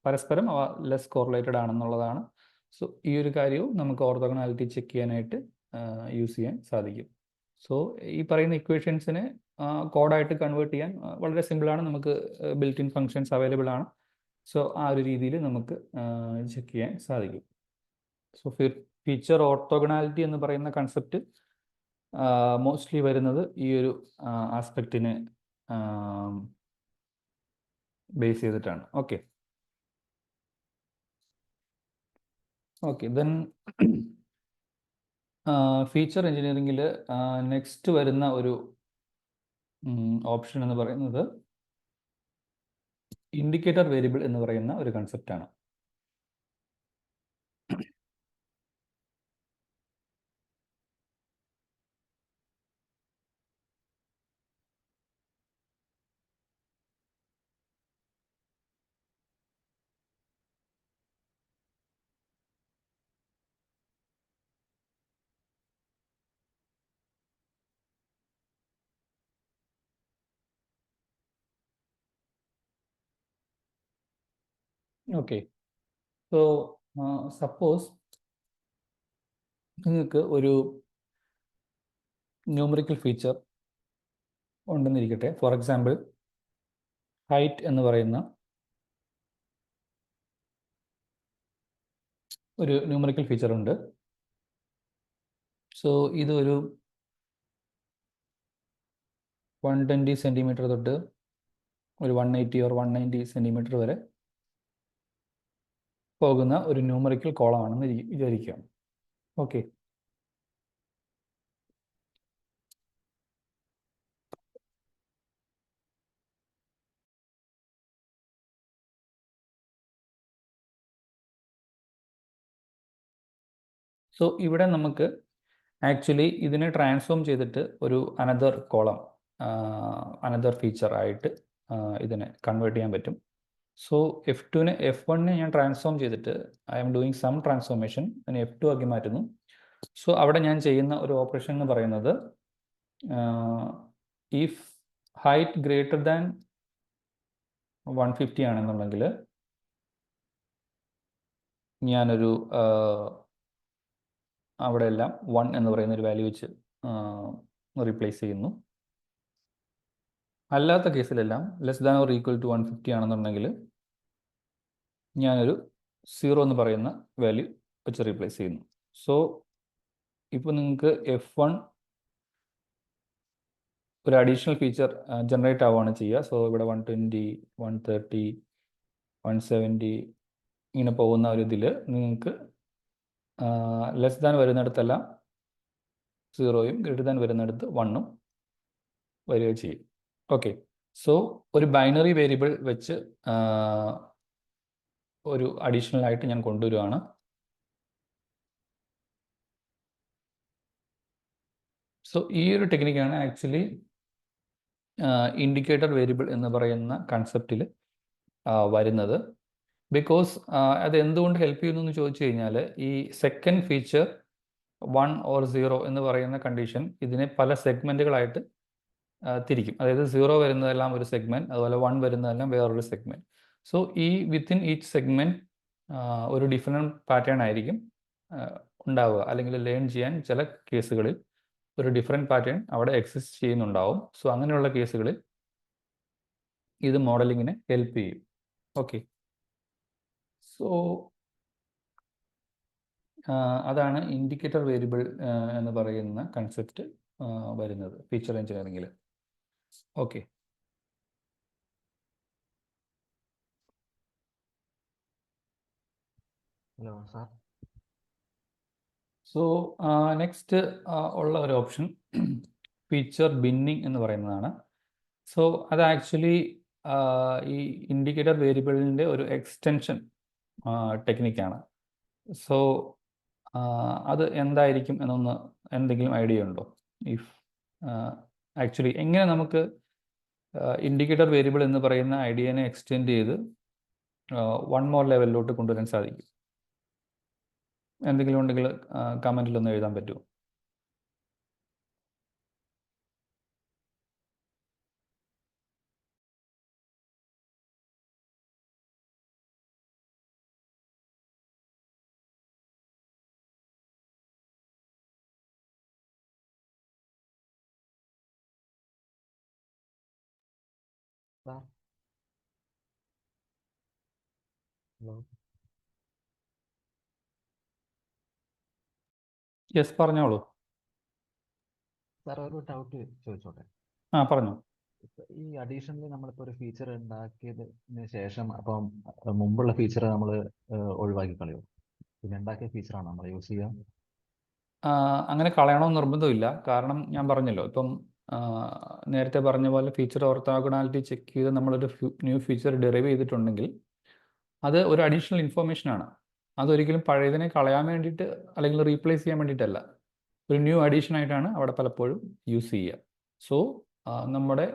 പരസ്പരം അവ ലെസ് കോറിലേറ്റഡ് ആണെന്നുള്ളതാണ്. സോ ഈ ഒരു കാര്യവും നമുക്ക് ഓർത്തോഗണാലിറ്റി ചെക്ക് ചെയ്യാനായിട്ട് യൂസ് ചെയ്യാൻ സാധിക്കും. സോ ഈ പറയുന്ന ഇക്വേഷൻസിനെ കോഡായിട്ട് കൺവേർട്ട് ചെയ്യാൻ വളരെ സിമ്പിളാണ്, നമുക്ക് ബിൽറ്റ് ഇൻ ഫങ്ഷൻസ് അവൈലബിൾ ആണ്. സോ ആ ഒരു രീതിയിൽ നമുക്ക് ചെക്ക് ചെയ്യാൻ സാധിക്കും. സോ ഫീച്ചർ ഓർത്തോഗണാലിറ്റി എന്ന് പറയുന്ന കൺസെപ്റ്റ് മോസ്റ്റ്ലി വരുന്നത് ഈ ഒരു ആസ്പെക്റ്റിനെ ബേസ് ചെയ്തിട്ടാണ്. ഓക്കെ ഓക്കെ, ദെൻ ഫീച്ചർ എഞ്ചിനീയറിംഗിൽ നെക്സ്റ്റ് വരുന്ന ഒരു ഓപ്ഷൻ എന്ന് പറയുന്നത് ഇൻഡിക്കേറ്റർ വേരിയബിൾ എന്ന് പറയുന്ന ഒരു കൺസെപ്റ്റാണ്. ഓക്കെ, സോ സപ്പോസ് നിങ്ങൾക്ക് ഒരു ന്യൂമറിക്കൽ ഫീച്ചർ ഉണ്ടെന്നിരിക്കട്ടെ. ഫോർ എക്സാമ്പിൾ ഹൈറ്റ് എന്ന് പറയുന്ന ഒരു ന്യൂമറിക്കൽ ഫീച്ചർ ഉണ്ട്. സോ ഇതൊരു 120 സെൻറ്റിമീറ്റർ തൊട്ട് ഒരു 180 or 190 സെൻറ്റിമീറ്റർ വരെ പോകുന്ന ഒരു ന്യൂമറിക്കൽ കോളമാണെന്ന് വിചാരിക്കുക. ഓക്കെ, സോ ഇവിടെ നമുക്ക് ആക്ച്വലി ഇതിനെ ട്രാൻസ്ഫോം ചെയ്തിട്ട് ഒരു അനദർ കോളം, അനദർ ഫീച്ചർ ആയിട്ട് ഇതിനെ കൺവേർട്ട് ചെയ്യാൻ പറ്റും. സോ F2നെ F1നെ ഞാൻ ട്രാൻസ്ഫോം ചെയ്തിട്ട് I am doing some transformation, അതിനെ F2 ആക്കി മാറ്റുന്നു. സോ അവിടെ ഞാൻ ചെയ്യുന്ന ഒരു ഓപ്പറേഷൻ എന്ന് പറയുന്നത് ഇഫ് ഹൈറ്റ് ഗ്രേറ്റർ ദാൻ 150 ആണെന്നുണ്ടെങ്കിൽ ഞാനൊരു അവിടെ എല്ലാം 1 എന്ന് പറയുന്ന ഒരു വാല്യൂ വെച്ച് റീപ്ലേസ് ചെയ്യുന്നു. അല്ലാത്ത കേസിലെല്ലാം less than or equal to 150 ആണെന്നുണ്ടെങ്കിൽ ഞാനൊരു 0 എന്ന് പറയുന്ന വാല്യൂ വെച്ച് റീപ്ലേസ് ചെയ്യുന്നു. സോ ഇപ്പോൾ നിങ്ങൾക്ക് F1 ഒരു അഡീഷണൽ ഫീച്ചർ ജനറേറ്റ് ആവുകയാണ് ചെയ്യുക. സോ ഇവിടെ 120, 130, 170 ഇങ്ങനെ പോകുന്ന ഒരു ഇതിൽ നിങ്ങൾക്ക് ലെസ് ദാൻ വരുന്നിടത്തെല്ലാം 0യും ഗ്രേറ്റർ ദാൻ വരുന്നിടത്ത് 1ഉം വരിക ചെയ്യും. ഓക്കെ, സോ ഒരു ബൈനറി വേരിയബിൾ വെച്ച് ഒരു അഡീഷണൽ ആയിട്ട് ഞാൻ കൊണ്ടുവരികയാണ്. സോ ഈ ഒരു ടെക്നിക്കാണ് ആക്ച്വലി ഇൻഡിക്കേറ്റർ വേരിയബിൾ എന്ന് പറയുന്ന കൺസെപ്റ്റിൽ വരുന്നത്. ബിക്കോസ് അത് എന്തുകൊണ്ട് ഹെൽപ്പ് ചെയ്യുന്നു എന്ന് ചോദിച്ചു കഴിഞ്ഞാൽ ഈ സെക്കൻഡ് ഫീച്ചർ 1 ഓർ 0 എന്ന് പറയുന്ന കണ്ടീഷൻ ഇതിനെ പല സെഗ്മെൻറ്റുകളായിട്ട് തിരിക്കും. അതായത് 0 വരുന്നതെല്ലാം ഒരു സെഗ്മെൻറ്റ്, അതുപോലെ 1 വരുന്നതെല്ലാം വേറൊരു സെഗ്മെൻറ്റ്. സോ ഈ വിത്തിൻ ഈച്ച് സെഗ്മെൻറ്റ് ഒരു ഡിഫറെൻറ്റ് പാറ്റേൺ ആയിരിക്കും ഉണ്ടാവുക, അല്ലെങ്കിൽ ലേൺ ചെയ്യാൻ ചില കേസുകളിൽ ഒരു ഡിഫറെൻറ്റ് പാറ്റേൺ അവിടെ എക്സിസ്റ്റ് ചെയ്യുന്നുണ്ടാവും. സോ അങ്ങനെയുള്ള കേസുകളിൽ ഇത് മോഡലിങ്ങിനെ ഹെൽപ്പ് ചെയ്യും. ഓക്കെ, സോ അതാണ് ഇൻഡിക്കേറ്റർ വേരിയബിൾ എന്ന് പറയുന്ന കൺസെപ്റ്റ് വരുന്നത് ഫീച്ചർ എഞ്ചിനീയറിംഗിൽ. Okay, hello sir. So next ഉള്ള ഒരു ഓപ്ഷൻ ഫീച്ചർ ബിന്നിങ് എന്ന് പറയുന്നതാണ്. സോ അത് ആക്ച്വലി ഈ ഇൻഡിക്കേറ്റർ വേരിയബിളിൻ്റെ ഒരു എക്സ്റ്റൻഷൻ ടെക്നിക്കാണ്. സോ അത് എന്തായിരിക്കും എന്നൊന്ന് എന്തെങ്കിലും ഐഡിയ ഉണ്ടോ? ഇഫ് ആക്ച്വലി എങ്ങനെ നമുക്ക് ഇൻഡിക്കേറ്റർ വേരിയബിൾ എന്ന് പറയുന്ന ഐഡിയനെ എക്സ്റ്റെൻഡ് ചെയ്ത് 1 മോർ ലെവലിലോട്ട് കൊണ്ടുവരാൻ സാധിക്കും? എന്തെങ്കിലും ഉണ്ടെങ്കിൽ കമൻറ്റിലൊന്ന് എഴുതാൻ പറ്റുമോ? Sir hello. യെസ്, പറഞ്ഞോളൂ. സാർ ഒരു ഡൗട്ട് ചോദിച്ചോട്ടെ? പറഞ്ഞോ. ഈ അഡീഷണലി നമ്മളിപ്പോൾ ഒരു ഫീച്ചർ ഉണ്ടാക്കിയതിന് ശേഷം അപ്പം മുമ്പുള്ള ഫീച്ചർ നമ്മൾ ഒഴിവാക്കി കളയും, പിന്നെ ഉണ്ടാക്കിയ ഫീച്ചറാണ് നമ്മൾ യൂസ് ചെയ്യുക? അങ്ങനെ കളയണമെന്ന് നിർബന്ധമില്ല. കാരണം ഞാൻ പറഞ്ഞല്ലോ, ഇപ്പം നേരത്തെ പറഞ്ഞ പോലെ ഫീച്ചർ ഓർത്തോഗണാലിറ്റി ചെക്ക് ചെയ്ത് നമ്മളൊരു ന്യൂ ഫീച്ചർ ഡെറൈവ് ചെയ്തിട്ടുണ്ടെങ്കിൽ അത് ഒരു അഡീഷണൽ ഇൻഫോർമേഷനാണ്. അതൊരിക്കലും പഴയതിനെ കളയാൻ വേണ്ടിയിട്ട് അല്ലെങ്കിൽ റീപ്ലേസ് ചെയ്യാൻ വേണ്ടിയിട്ടല്ല, ഒരു ന്യൂ അഡീഷൻ ആയിട്ടാണ് അവിടെ പലപ്പോഴും യൂസ് ചെയ്യുക. സോ നമ്മുടെ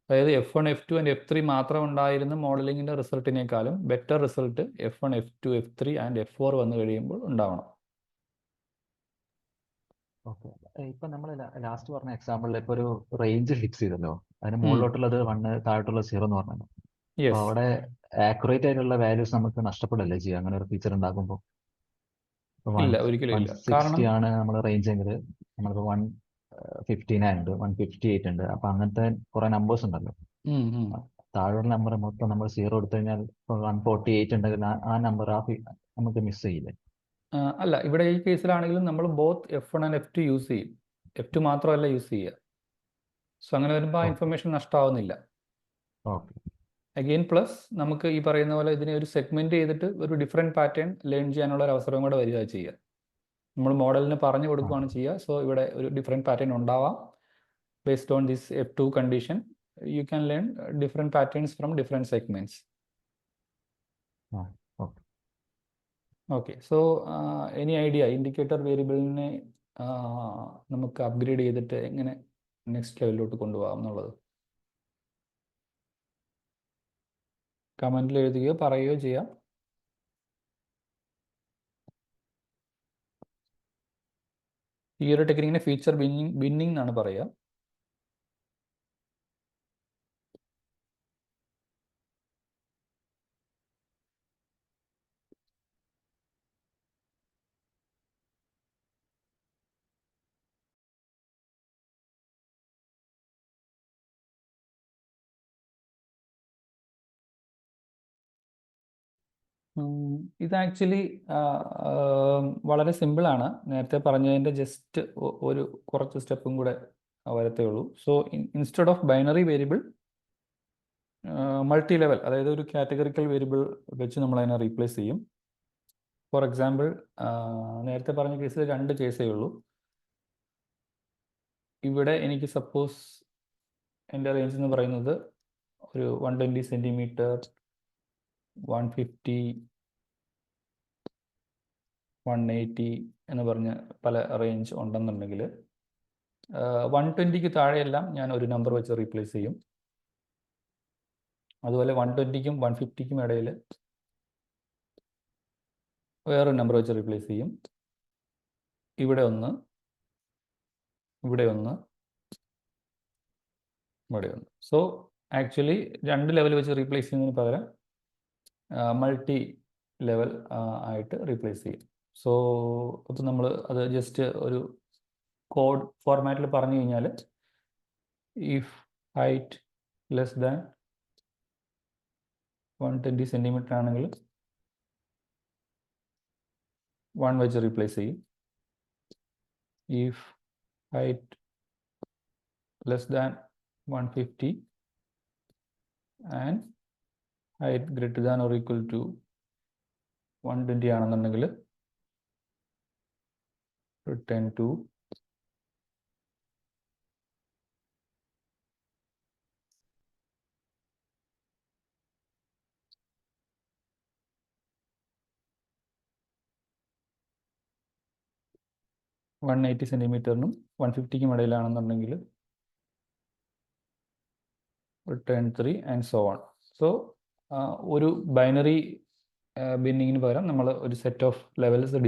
അതായത് F1, F2 ആൻഡ് F3 മാത്രം ഉണ്ടായിരുന്ന മോഡലിങ്ങിൻ്റെ റിസൾട്ടിനേക്കാളും better result F1, F2, F3 and F4 വന്നു കഴിയുമ്പോൾ ഉണ്ടാവണം. ഓക്കെ, ഇപ്പം നമ്മൾ ലാസ്റ്റ് പറഞ്ഞ എക്സാമ്പിളിൽ ഇപ്പോൾ ഒരു റേഞ്ച് ഫിക്സ് ചെയ്തല്ലോ, അതിന് മുകളിലോട്ടുള്ളത് 1, താഴോട്ടുള്ളത് 0 എന്ന് പറഞ്ഞല്ലോ. അപ്പോൾ യെസ്, അവിടെ ആക്യുറേറ്റ് ആയിട്ടുള്ള വാല്യൂസ് നമുക്ക് നഷ്ടപ്പെടല്ലേ ചെയ്യുക അങ്ങനെ ഒരു ഫീച്ചർ ഉണ്ടാക്കുമ്പോൾ? ഇപ്പോൾ ഇല്ല, ഒരിക്കലും ഇല്ല. 160 ആണ് നമ്മൾ റേഞ്ച് എങ്കിൽ നമ്മളിപ്പോൾ 159 ഉണ്ട്, 158 ഉണ്ട്. അപ്പം അങ്ങനത്തെ കുറേ നമ്പേഴ്സ് ഉണ്ടല്ലോ. താഴെയുള്ള നമ്പർ മൊത്തം നമ്മൾ 0 എടുത്തു കഴിഞ്ഞാൽ ഇപ്പോൾ 148 ഉണ്ടെങ്കിൽ ആ നമ്പർ നമുക്ക് മിസ് ചെയ്യില്ലേ? അല്ല, ഇവിടെ ഈ കേസിലാണെങ്കിലും നമ്മൾ both F1 and F2 use ചെയ്യും. F2 മാത്രമല്ല യൂസ് ചെയ്യുക. സോ അങ്ങനെ വരുമ്പോൾ ആ ഇൻഫർമേഷൻ നഷ്ടമാവുന്നില്ല. ഓക്കെ. അഗെയിൻ പ്ലസ് നമുക്ക് ഈ പറയുന്ന പോലെ ഇതിനെ ഒരു സെഗ്മെന്റ് ചെയ്തിട്ട് ഒരു ഡിഫറെൻറ്റ് പാറ്റേൺ ലേൺ ചെയ്യാനുള്ള ഒരു അവസരം കൂടെ വരിക ചെയ്യുക. നമ്മൾ മോഡലിന് പറഞ്ഞു കൊടുക്കുകയാണ് ചെയ്യുക. സോ ഇവിടെ ഒരു ഡിഫറെൻറ്റ് പാറ്റേൺ ഉണ്ടാവാം. Based on this F2 condition you can learn different patterns from different segments. Okay, so any idea indicator വേരിയബിളിനെ നമുക്ക് അപ്ഗ്രേഡ് ചെയ്തിട്ട് എങ്ങനെ നെക്സ്റ്റ് ലെവലിലോട്ട് കൊണ്ടുപോകാം എന്നുള്ളത് കമൻറ്റിൽ എഴുതുകയോ പറയുകയോ ചെയ്യാം. ഈ ഒരു ടെക്നിക്കിനെ ഫീച്ചർ ബിന്നിങ് എന്നാണ് പറയുക. ഇത് ആക്ച്വലി വളരെ സിമ്പിളാണ്. നേരത്തെ പറഞ്ഞതിൻ്റെ ജസ്റ്റ് ഒരു കുറച്ച് സ്റ്റെപ്പും കൂടെ വരത്തേ ഉള്ളൂ. So instead of binary variable multi level, അതായത് ഒരു കാറ്റഗറിക്കൽ വേരിയബിൾ വെച്ച് നമ്മൾ അതിനെ റീപ്ലേസ് ചെയ്യും. ഫോർ എക്സാമ്പിൾ, നേരത്തെ പറഞ്ഞ കേസിൽ 2 കേസേ ഉള്ളൂ. ഇവിടെ എനിക്ക് സപ്പോസ് എൻ്റെ റേഞ്ച് എന്ന് പറയുന്നത് ഒരു 120 സെൻറ്റിമീറ്റർ, 150, 180 എന്ന് പറഞ്ഞ് പല റേഞ്ച് ഉണ്ടെന്നുണ്ടെങ്കിൽ 120ക്ക് താഴെയെല്ലാം ഞാൻ ഒരു നമ്പർ വെച്ച് റീപ്ലേസ് ചെയ്യും. അതുപോലെ 120ക്കും 150ക്കും ഇടയിൽ വേറൊരു നമ്പർ വെച്ച് റീപ്ലേസ് ചെയ്യും. ഇവിടെ ഒന്ന്, ഇവിടെ ഒന്ന്, ഇവിടെ ഒന്ന്. സോ ആക്ച്വലി 2 ലെവൽ വെച്ച് റീപ്ലേസ് ചെയ്യുന്നതിന് പകരം മൾട്ടി ലെവൽ ആയിട്ട് റീപ്ലേസ് ചെയ്യും. സോ അപ്പോൾ നമ്മൾ അത് ജസ്റ്റ് ഒരു കോഡ് ഫോർമാറ്റിൽ പറഞ്ഞു കഴിഞ്ഞാൽ, if height less than 120 centimetre ആണെങ്കിൽ 1 വെച്ച് റീപ്ലേസ് ചെയ്യും. If height less than 150 and height greater than or equal to 120 ആണെന്നുണ്ടെങ്കിൽ റിട്ടേൺ ടു 180 സെൻറ്റിമീറ്ററിനും 150ക്കും ഇടയിലാണെന്നുണ്ടെങ്കിൽ return 3 and so on. So ഒരു ബൈനറി ബിന്നിങ്ങിന് പകരം നമ്മൾ ഒരു സെറ്റ് ഓഫ് ലെവൽസ്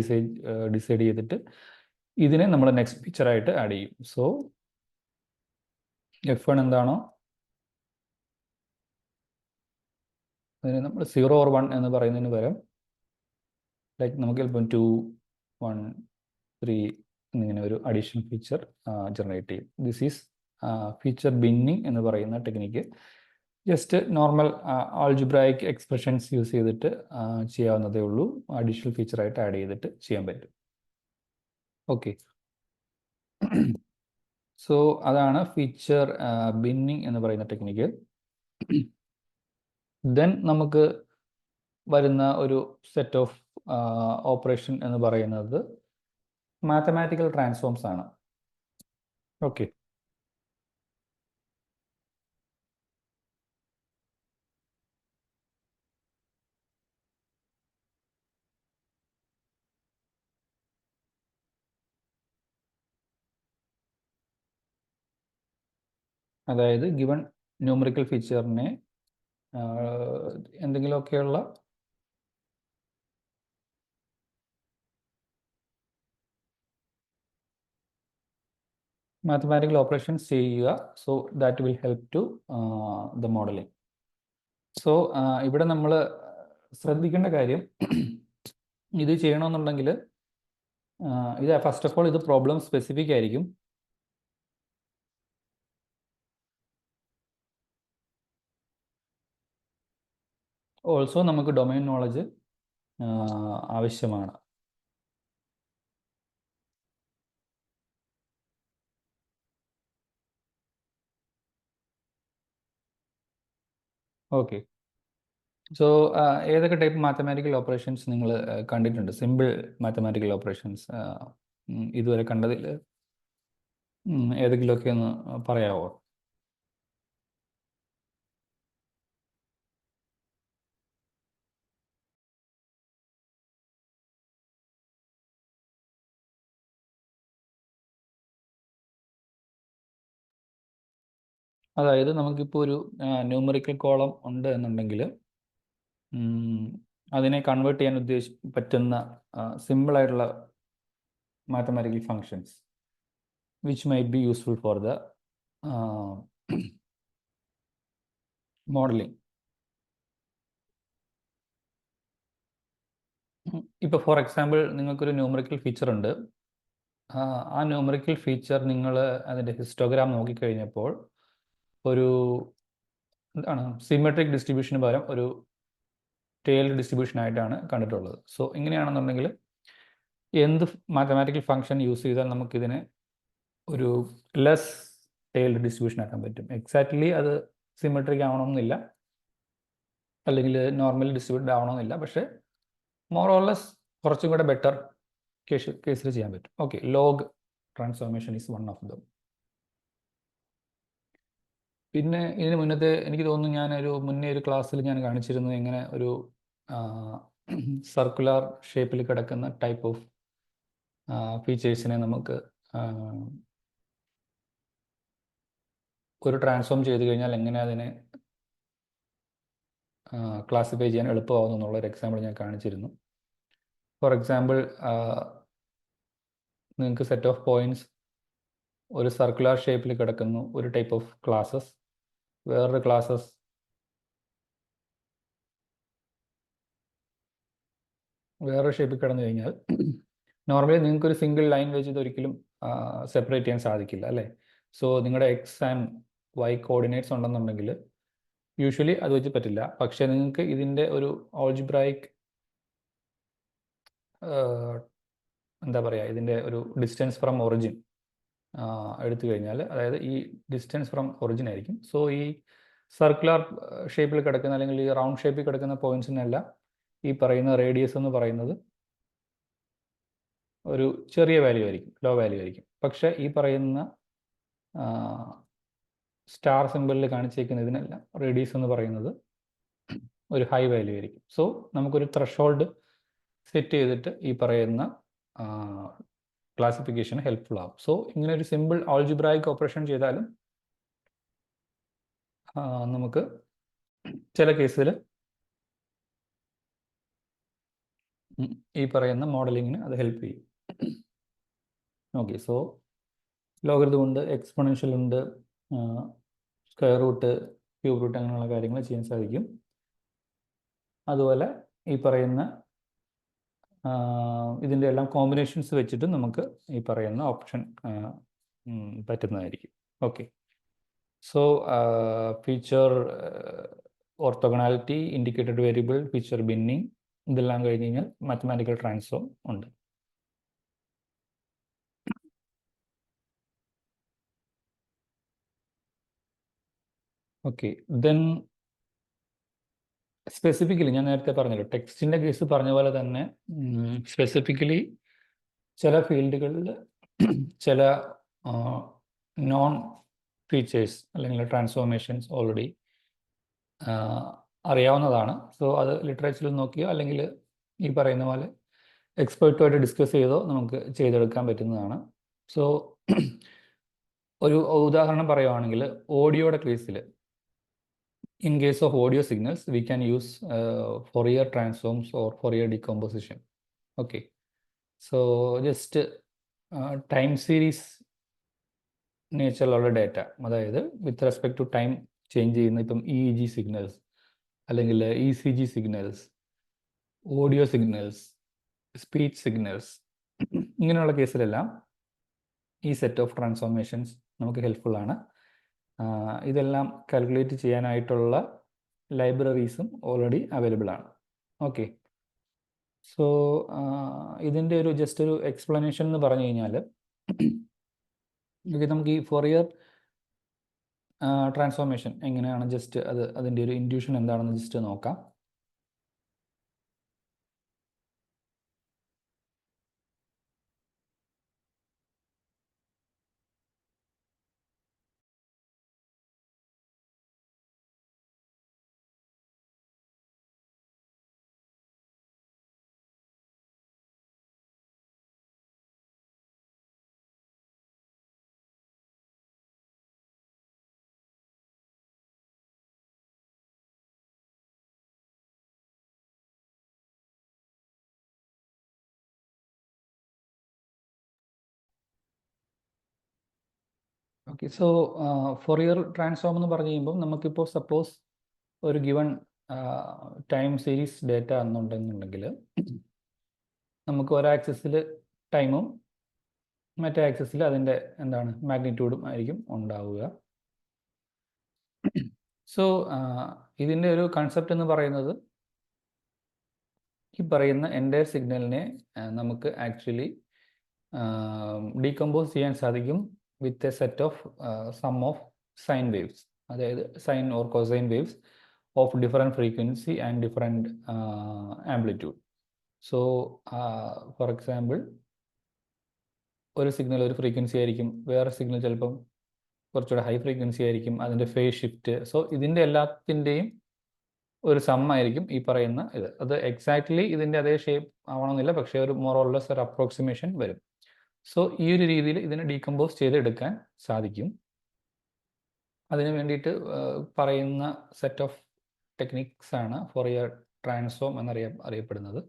ഡിസൈഡ് ചെയ്തിട്ട് ഇതിനെ നമ്മൾ നെക്സ്റ്റ് പിക്ചറായിട്ട് ആഡ് ചെയ്യും. സോ F1 എന്താണോ അതിന് നമ്മൾ 0 or 1 എന്ന് പറയുന്നതിന് പകരം ലൈക്ക് നമുക്ക് ചിലപ്പം 2, 1, 3 എന്നിങ്ങനെ ഒരു അഡീഷണൽ ഫീച്ചർ ജനറേറ്റ് ചെയ്യും. ദിസ് ഈസ് ഫീച്ചർ ബിന്നിങ് എന്ന് പറയുന്ന technique. Just normal algebraic expressions use ചെയ്തിട്ട് ചെയ്യാവുന്നതേ ഉള്ളൂ. അഡീഷണൽ ഫീച്ചറായിട്ട് ആഡ് ചെയ്തിട്ട് ചെയ്യാൻ പറ്റും. ഓക്കെ, സോ അതാണ് ഫീച്ചർ ബിന്നിങ് എന്ന് പറയുന്ന ടെക്നിക്ക്. ദെൻ നമുക്ക് വരുന്ന ഒരു സെറ്റ് ഓഫ് ഓപ്പറേഷൻ എന്ന് പറയുന്നത് മാത്തമാറ്റിക്കൽ ട്രാൻസ്ഫോംസ് ആണ്. ഓക്കെ, അതായത് ഗിവൺ ന്യൂമറിക്കൽ ഫീച്ചറിനെ എന്തെങ്കിലുമൊക്കെയുള്ള മാത്തമാറ്റിക്കൽ ഓപ്പറേഷൻസ് ചെയ്യുക. So that will help to the modelling. So ഇവിടെ നമ്മൾ ശ്രദ്ധിക്കേണ്ട കാര്യം, ഇത് ചെയ്യണമെന്നുണ്ടെങ്കിൽ ഇത് ഫസ്റ്റ് ഓഫ് ഓൾ ഇത് പ്രോബ്ലം സ്പെസിഫിക് ആയിരിക്കും. ഓൾസോ നമുക്ക് ഡൊമൈൻ നോളജ് ആവശ്യമാണ്. ഓക്കെ, സോ ഏതൊക്കെ ടൈപ്പ് മാത്തമാറ്റിക്കൽ ഓപ്പറേഷൻസ് നിങ്ങൾ കണ്ടിട്ടുണ്ട്? സിമ്പിൾ മാത്തമാറ്റിക്കൽ ഓപ്പറേഷൻസ് ഇതുവരെ കണ്ടതിൽ ഏതെങ്കിലുമൊക്കെ ഒന്ന് പറയാമോ? അതായത് നമുക്കിപ്പോൾ ഒരു ന്യൂമറിക്കൽ കോളം ഉണ്ട് എന്നുണ്ടെങ്കിൽ അതിനെ കൺവേർട്ട് ചെയ്യാൻ പറ്റുന്ന സിമ്പിളായിട്ടുള്ള mathematical functions which might be useful for the modelling. ഇപ്പോൾ ഫോർ എക്സാമ്പിൾ നിങ്ങൾക്കൊരു ന്യൂമറിക്കൽ ഫീച്ചർ ഉണ്ട്. ആ ന്യൂമറിക്കൽ ഫീച്ചർ നിങ്ങൾ അതിൻ്റെ ഹിസ്റ്റോഗ്രാം നോക്കിക്കഴിഞ്ഞപ്പോൾ ഒരു എന്താണ് സിമെട്രിക് ഡിസ്ട്രിബ്യൂഷന് പകരം ഒരു ടെയിൽഡ് ഡിസ്ട്രിബ്യൂഷൻ ആയിട്ടാണ് കണ്ടിട്ടുള്ളത്. സോ ഇങ്ങനെയാണെന്നുണ്ടെങ്കിൽ എന്ത് മാത്തമാറ്റിക്കൽ ഫംഗ്ഷൻ യൂസ് ചെയ്താൽ നമുക്കിതിനെ ഒരു ലെസ് ടെയിൽഡ് ഡിസ്ട്രിബ്യൂഷൻ ആക്കാൻ പറ്റും. എക്സാക്ട്ലി അത് സിമെട്രിക് ആവണമെന്നില്ല, അല്ലെങ്കിൽ നോർമലി ഡിസ്ട്രിബ്യൂട്ടഡ് ആവണമെന്നില്ല, പക്ഷേ മോർ ഓർ ലെസ് കുറച്ചും കൂടെ ബെറ്റർ കേസിൽ ചെയ്യാൻ പറ്റും. Okay, log transformation is one of them. പിന്നെ ഇതിന് മുന്നത്തെ എനിക്ക് തോന്നുന്നു ഞാനൊരു മുന്നേ ഒരു ക്ലാസ്സിൽ ഞാൻ കാണിച്ചിരുന്നു എങ്ങനെ ഒരു സർക്കുലർ ഷേപ്പിൽ കിടക്കുന്ന ടൈപ്പ് ഓഫ് ഫീച്ചേഴ്സിനെ നമുക്ക് ഒരു ട്രാൻസ്ഫോം ചെയ്ത് കഴിഞ്ഞാൽ എങ്ങനെ അതിനെ ക്ലാസിഫൈ ചെയ്യാൻ എളുപ്പമാകുന്നു എന്നുള്ളൊരു എക്സാമ്പിൾ ഞാൻ കാണിച്ചിരുന്നു. ഫോർ എക്സാമ്പിൾ, നിങ്ങൾക്ക് സെറ്റ് ഓഫ് പോയിന്റ്സ് ഒരു സർക്കുലർ ഷേപ്പിൽ കിടക്കുന്നു, ഒരു ടൈപ്പ് ഓഫ് ക്ലാസ്സസ്, വേറൊരു ക്ലാസ്സസ് വേറൊരു ഷേപ്പിൽ കിടന്നു കഴിഞ്ഞാൽ നോർമലി നിങ്ങൾക്ക് ഒരു സിംഗിൾ ലൈൻ വെച്ച് ഇതൊരിക്കലും സെപ്പറേറ്റ് ചെയ്യാൻ സാധിക്കില്ല, അല്ലേ? സോ നിങ്ങളുടെ എക്സ് ആൻഡ് വൈ കോർഡിനേറ്റ്സ് ഉണ്ടെന്നുണ്ടെങ്കിൽ യൂഷ്വലി അത് വെച്ച് പറ്റില്ല. പക്ഷേ നിങ്ങൾക്ക് ഇതിൻ്റെ ഒരു ഓൾജിബ്രായിക് എന്താ പറയുക, ഇതിൻ്റെ ഒരു ഡിസ്റ്റൻസ് ഫ്രം ഒറിജിൻ എടുത്തു കഴിഞ്ഞാൽ, അതായത് ഈ ഡിസ്റ്റൻസ് ഫ്രം ഒറിജിൻ ആയിരിക്കും. സോ ഈ സർക്കുലർ ഷേപ്പിൽ കിടക്കുന്ന അല്ലെങ്കിൽ ഈ റൗണ്ട് ഷേപ്പിൽ കിടക്കുന്ന പോയിന്റ്സിനെല്ലാം ഈ പറയുന്ന റേഡിയസ് എന്ന് പറയുന്നത് ഒരു ചെറിയ വാല്യൂ ആയിരിക്കും, ലോ വാല്യൂ ആയിരിക്കും. പക്ഷേ ഈ പറയുന്ന സ്റ്റാർ സിമ്പിളിൽ കാണിച്ചേക്കുന്ന ഇതിനെല്ലാം റേഡിയസ് എന്ന് പറയുന്നത് ഒരു ഹൈ വാല്യൂ ആയിരിക്കും. സോ നമുക്കൊരു ത്രഷോൾഡ് സെറ്റ് ചെയ്തിട്ട് ഈ പറയുന്ന ക്ലാസിഫിക്കേഷൻ ഹെൽപ്ഫുൾ ആവും. സോ ഇങ്ങനെ ഒരു സിമ്പിൾ ആൾജിബ്രായിക് ഓപ്പറേഷൻ ചെയ്താലും നമുക്ക് ചില കേസിൽ ഈ പറയുന്ന മോഡലിങ്ങിന് അത് ഹെൽപ്പ് ചെയ്യും. ഓക്കെ, സോ ലോഗരിതം ഉണ്ട്, എക്സ്പൊണൻഷ്യൽ ഉണ്ട്, സ്ക്വയർ റൂട്ട്, ക്യൂബ് റൂട്ട്, അങ്ങനെയുള്ള കാര്യങ്ങൾ ചെയ്യാൻ സാധിക്കും. അതുപോലെ ഈ പറയുന്ന ഇതിൻ്റെ എല്ലാം കോമ്പിനേഷൻസ് വെച്ചിട്ട് നമുക്ക് ഈ പറയുന്ന ഓപ്ഷൻ പറ്റുന്നതായിരിക്കും. Okay, so feature orthogonality, indicated variable, feature binning, ഇതെല്ലാം കഴിഞ്ഞ് കഴിഞ്ഞാൽ മാത്തമാറ്റിക്കൽ ട്രാൻസ്ഫോം ഉണ്ട്. ഓക്കെ, ദെൻ സ്പെസിഫിക്കലി ഞാൻ നേരത്തെ പറഞ്ഞല്ലോ, ടെക്സ്റ്റിൻ്റെ കേസ് പറഞ്ഞ പോലെ തന്നെ സ്പെസിഫിക്കലി ചില ഫീൽഡുകളിൽ ചില നോൺ ഫീച്ചേഴ്സ് അല്ലെങ്കിൽ ട്രാൻസ്ഫോർമേഷൻസ് ഓൾറെഡി അറിയാവുന്നതാണ്. സോ അത് ലിറ്ററേച്ചറിൽ നോക്കിയോ അല്ലെങ്കിൽ ഈ പറയുന്ന പോലെ എക്സ്പേർട്ടുമായിട്ട് ഡിസ്കസ് ചെയ്തോ നമുക്ക് ചെയ്തെടുക്കാൻ പറ്റുന്നതാണ്. സോ ഒരു ഉദാഹരണം പറയുവാണെങ്കിൽ, ഓഡിയോയുടെ കേസിൽ, in case of audio signals, we can use Fourier transforms or Fourier decomposition. Okay, so just time series നേച്ചറിലുള്ള ഡേറ്റ, അതായത് with respect to time change ചെയ്യുന്ന ഇപ്പം EEG സിഗ്നൽസ് അല്ലെങ്കിൽ ECG signals, audio signals, speech signals, ഇങ്ങനെയുള്ള കേസിലെല്ലാം ഈ set of transformations നമുക്ക് helpful ആണ്. ഇതെല്ലാം കാൽക്കുലേറ്റ് ചെയ്യാനായിട്ടുള്ള ലൈബ്രറീസും ഓൾറെഡി അവൈലബിൾ ആണ്. ഓക്കെ, സോ ഇതിൻ്റെ ഒരു ജസ്റ്റ് ഒരു എക്സ്പ്ലനേഷൻ എന്ന് പറഞ്ഞു കഴിഞ്ഞാൽ, നമുക്ക് ഈ ഫോറിയർ ട്രാൻസ്ഫോർമേഷൻ എങ്ങനെയാണ്, ജസ്റ്റ് അതിൻ്റെ ഒരു ഇൻഡ്യൂഷൻ എന്താണെന്ന് ജസ്റ്റ് നോക്കാം. ഓക്കെ, സോ ഫോറിയർ ട്രാൻസ്ഫോം എന്ന് പറഞ്ഞു കഴിയുമ്പോൾ നമുക്കിപ്പോൾ സപ്പോസ് ഒരു ഗിവൺ ടൈം സീരീസ് ഡേറ്റ എന്നുണ്ടെന്നുണ്ടെങ്കിൽ നമുക്ക് ഒരാക്സിസിൽ ടൈമും മറ്റേ ആക്സിസിൽ അതിൻ്റെ എന്താണ് മാഗ്നിറ്റ്യൂഡും ആയിരിക്കും ഉണ്ടാവുക. സോ ഇതിൻ്റെ ഒരു കൺസെപ്റ്റ് എന്ന് പറയുന്നത് ഈ പറയുന്ന എൻ്റയർ സിഗ്നലിനെ നമുക്ക് ആക്ച്വലി ഡീകമ്പോസ് ചെയ്യാൻ സാധിക്കും with a set of sum of sine waves, അതായത് sine or cosine waves of different frequency and different amplitude. So for example, ഒരു സിഗ്നൽ ഒരു ഫ്രീക്വൻസി ആയിരിക്കും, വേറെ സിഗ്നൽ ചിലപ്പം കുറച്ചുകൂടെ ഹൈ ഫ്രീക്വൻസി ആയിരിക്കും, അതിൻ്റെ ഫേസ് ഷിഫ്റ്റ്. സോ ഇതിൻ്റെ എല്ലാത്തിൻ്റെയും ഒരു സം ആയിരിക്കും ഈ പറയുന്ന ഇത്. അത് എക്സാക്ട്ലി ഇതിൻ്റെ അതേ ഷേപ്പ് ആവണമെന്നില്ല, പക്ഷേ ഒരു മോർ ഓർ ലെസ് ഒരു അപ്രോക്സിമേഷൻ വരും. സോ ഈ ഒരു രീതിയിൽ ഇതിനെ ഡീകമ്പോസ് ചെയ്തെടുക്കാൻ സാധിക്കും. അതിന് വേണ്ടിയിട്ട് പറയുന്ന സെറ്റ് ഓഫ് ടെക്നിക്സ് ആണ് ഫോറിയർ ട്രാൻസ്ഫോം അറിയപ്പെടുന്നത്.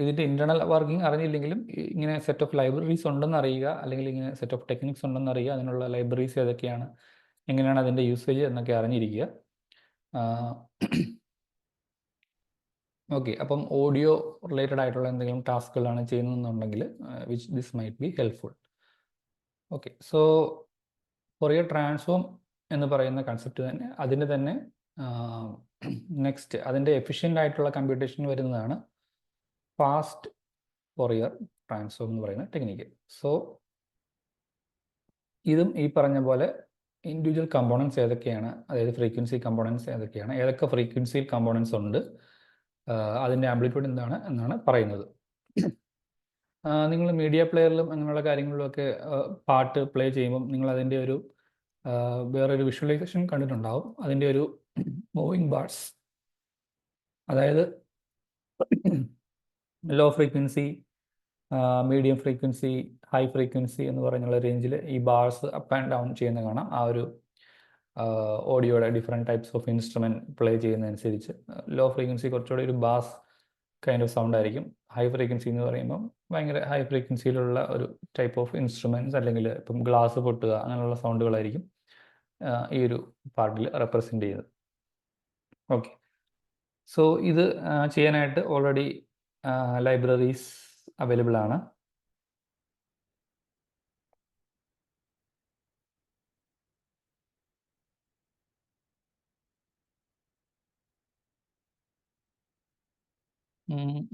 ഇതിൻ്റെ ഇൻറ്റേർണൽ വർക്കിംഗ് അറിഞ്ഞില്ലെങ്കിലും ഇങ്ങനെ സെറ്റ് ഓഫ് ലൈബ്രറീസ് ഉണ്ടെന്ന് അറിയുക, അല്ലെങ്കിൽ ഇങ്ങനെ സെറ്റ് ഓഫ് ടെക്നിക്സ് ഉണ്ടെന്ന് അറിയുക, അതിനുള്ള ലൈബ്രറീസ് ഏതൊക്കെയാണ്, എങ്ങനെയാണ് അതിൻ്റെ യൂസേജ് എന്നൊക്കെ അറിഞ്ഞിരിക്കുക. ഓക്കെ, അപ്പം ഓഡിയോ റിലേറ്റഡ് ആയിട്ടുള്ള എന്തെങ്കിലും ടാസ്കുകളാണ് ചെയ്യുന്നതെന്നുണ്ടെങ്കിൽ which this might be helpful. Okay, so Fourier transform എന്ന് പറയുന്ന കൺസെപ്റ്റ് തന്നെ, അതിൻ്റെ തന്നെ നെക്സ്റ്റ് അതിൻ്റെ എഫിഷ്യൻ്റ് ആയിട്ടുള്ള കമ്പ്യൂട്ടേഷൻ വരുന്നതാണ് ഫാസ്റ്റ് ഫോറിയർ ട്രാൻസ്ഫോം എന്ന് പറയുന്ന ടെക്നിക്ക്. സോ ഇതും ഈ പറഞ്ഞ പോലെ ഇൻഡിവിജ്വൽ കമ്പോണൻസ് ഏതൊക്കെയാണ്, അതായത് ഫ്രീക്വൻസി കമ്പോണൻസ് ഏതൊക്കെയാണ്, ഏതൊക്കെ ഫ്രീക്വൻസിയിൽ കമ്പോണൻസ് ഉണ്ട്, അതിൻ്റെ ആംപ്ലിറ്റ്യൂഡ് എന്താണ് എന്നാണ് പറയുന്നത്. നിങ്ങൾ മീഡിയ പ്ലെയറിലും അങ്ങനെയുള്ള കാര്യങ്ങളിലുമൊക്കെ പാട്ട് പ്ലേ ചെയ്യുമ്പം നിങ്ങൾ അതിൻ്റെ ഒരു വേറൊരു വിഷ്വലൈസേഷൻ കണ്ടിട്ടുണ്ടാവും. അതിൻ്റെ ഒരു മൂവിങ് ബാർസ്, അതായത് low frequency, medium frequency, high frequency എന്ന് പറഞ്ഞുള്ള റേഞ്ചിൽ ഈ ബാർസ് അപ്പ് ആൻഡ് ഡൗൺ ചെയ്യുന്ന കാണാം. ആ ഒരു ഓഡിയോയുടെ different types of instrument play ചെയ്യുന്നതനുസരിച്ച് ലോ ഫ്രീക്വൻസി കുറച്ചുകൂടി ഒരു ബാസ് കൈൻഡ് ഓഫ് സൗണ്ട് ആയിരിക്കും. ഹൈ ഫ്രീക്വൻസി എന്ന് പറയുമ്പം ഭയങ്കര ഹൈ ഫ്രീക്വൻസിയിലുള്ള ഒരു ടൈപ്പ് ഓഫ് ഇൻസ്ട്രുമെൻറ്റ്സ്, അല്ലെങ്കിൽ ഇപ്പം ഗ്ലാസ് പൊട്ടുക അങ്ങനെയുള്ള സൗണ്ടുകളായിരിക്കും ഈ ഒരു പാർട്ടിൽ റെപ്രസെൻ്റ് ചെയ്യുന്നത്. ഓക്കെ, സോ ഇത് ചെയ്യാനായിട്ട് ഓൾറെഡി ലൈബ്രറീസ് അവൈലബിൾ ആണ്.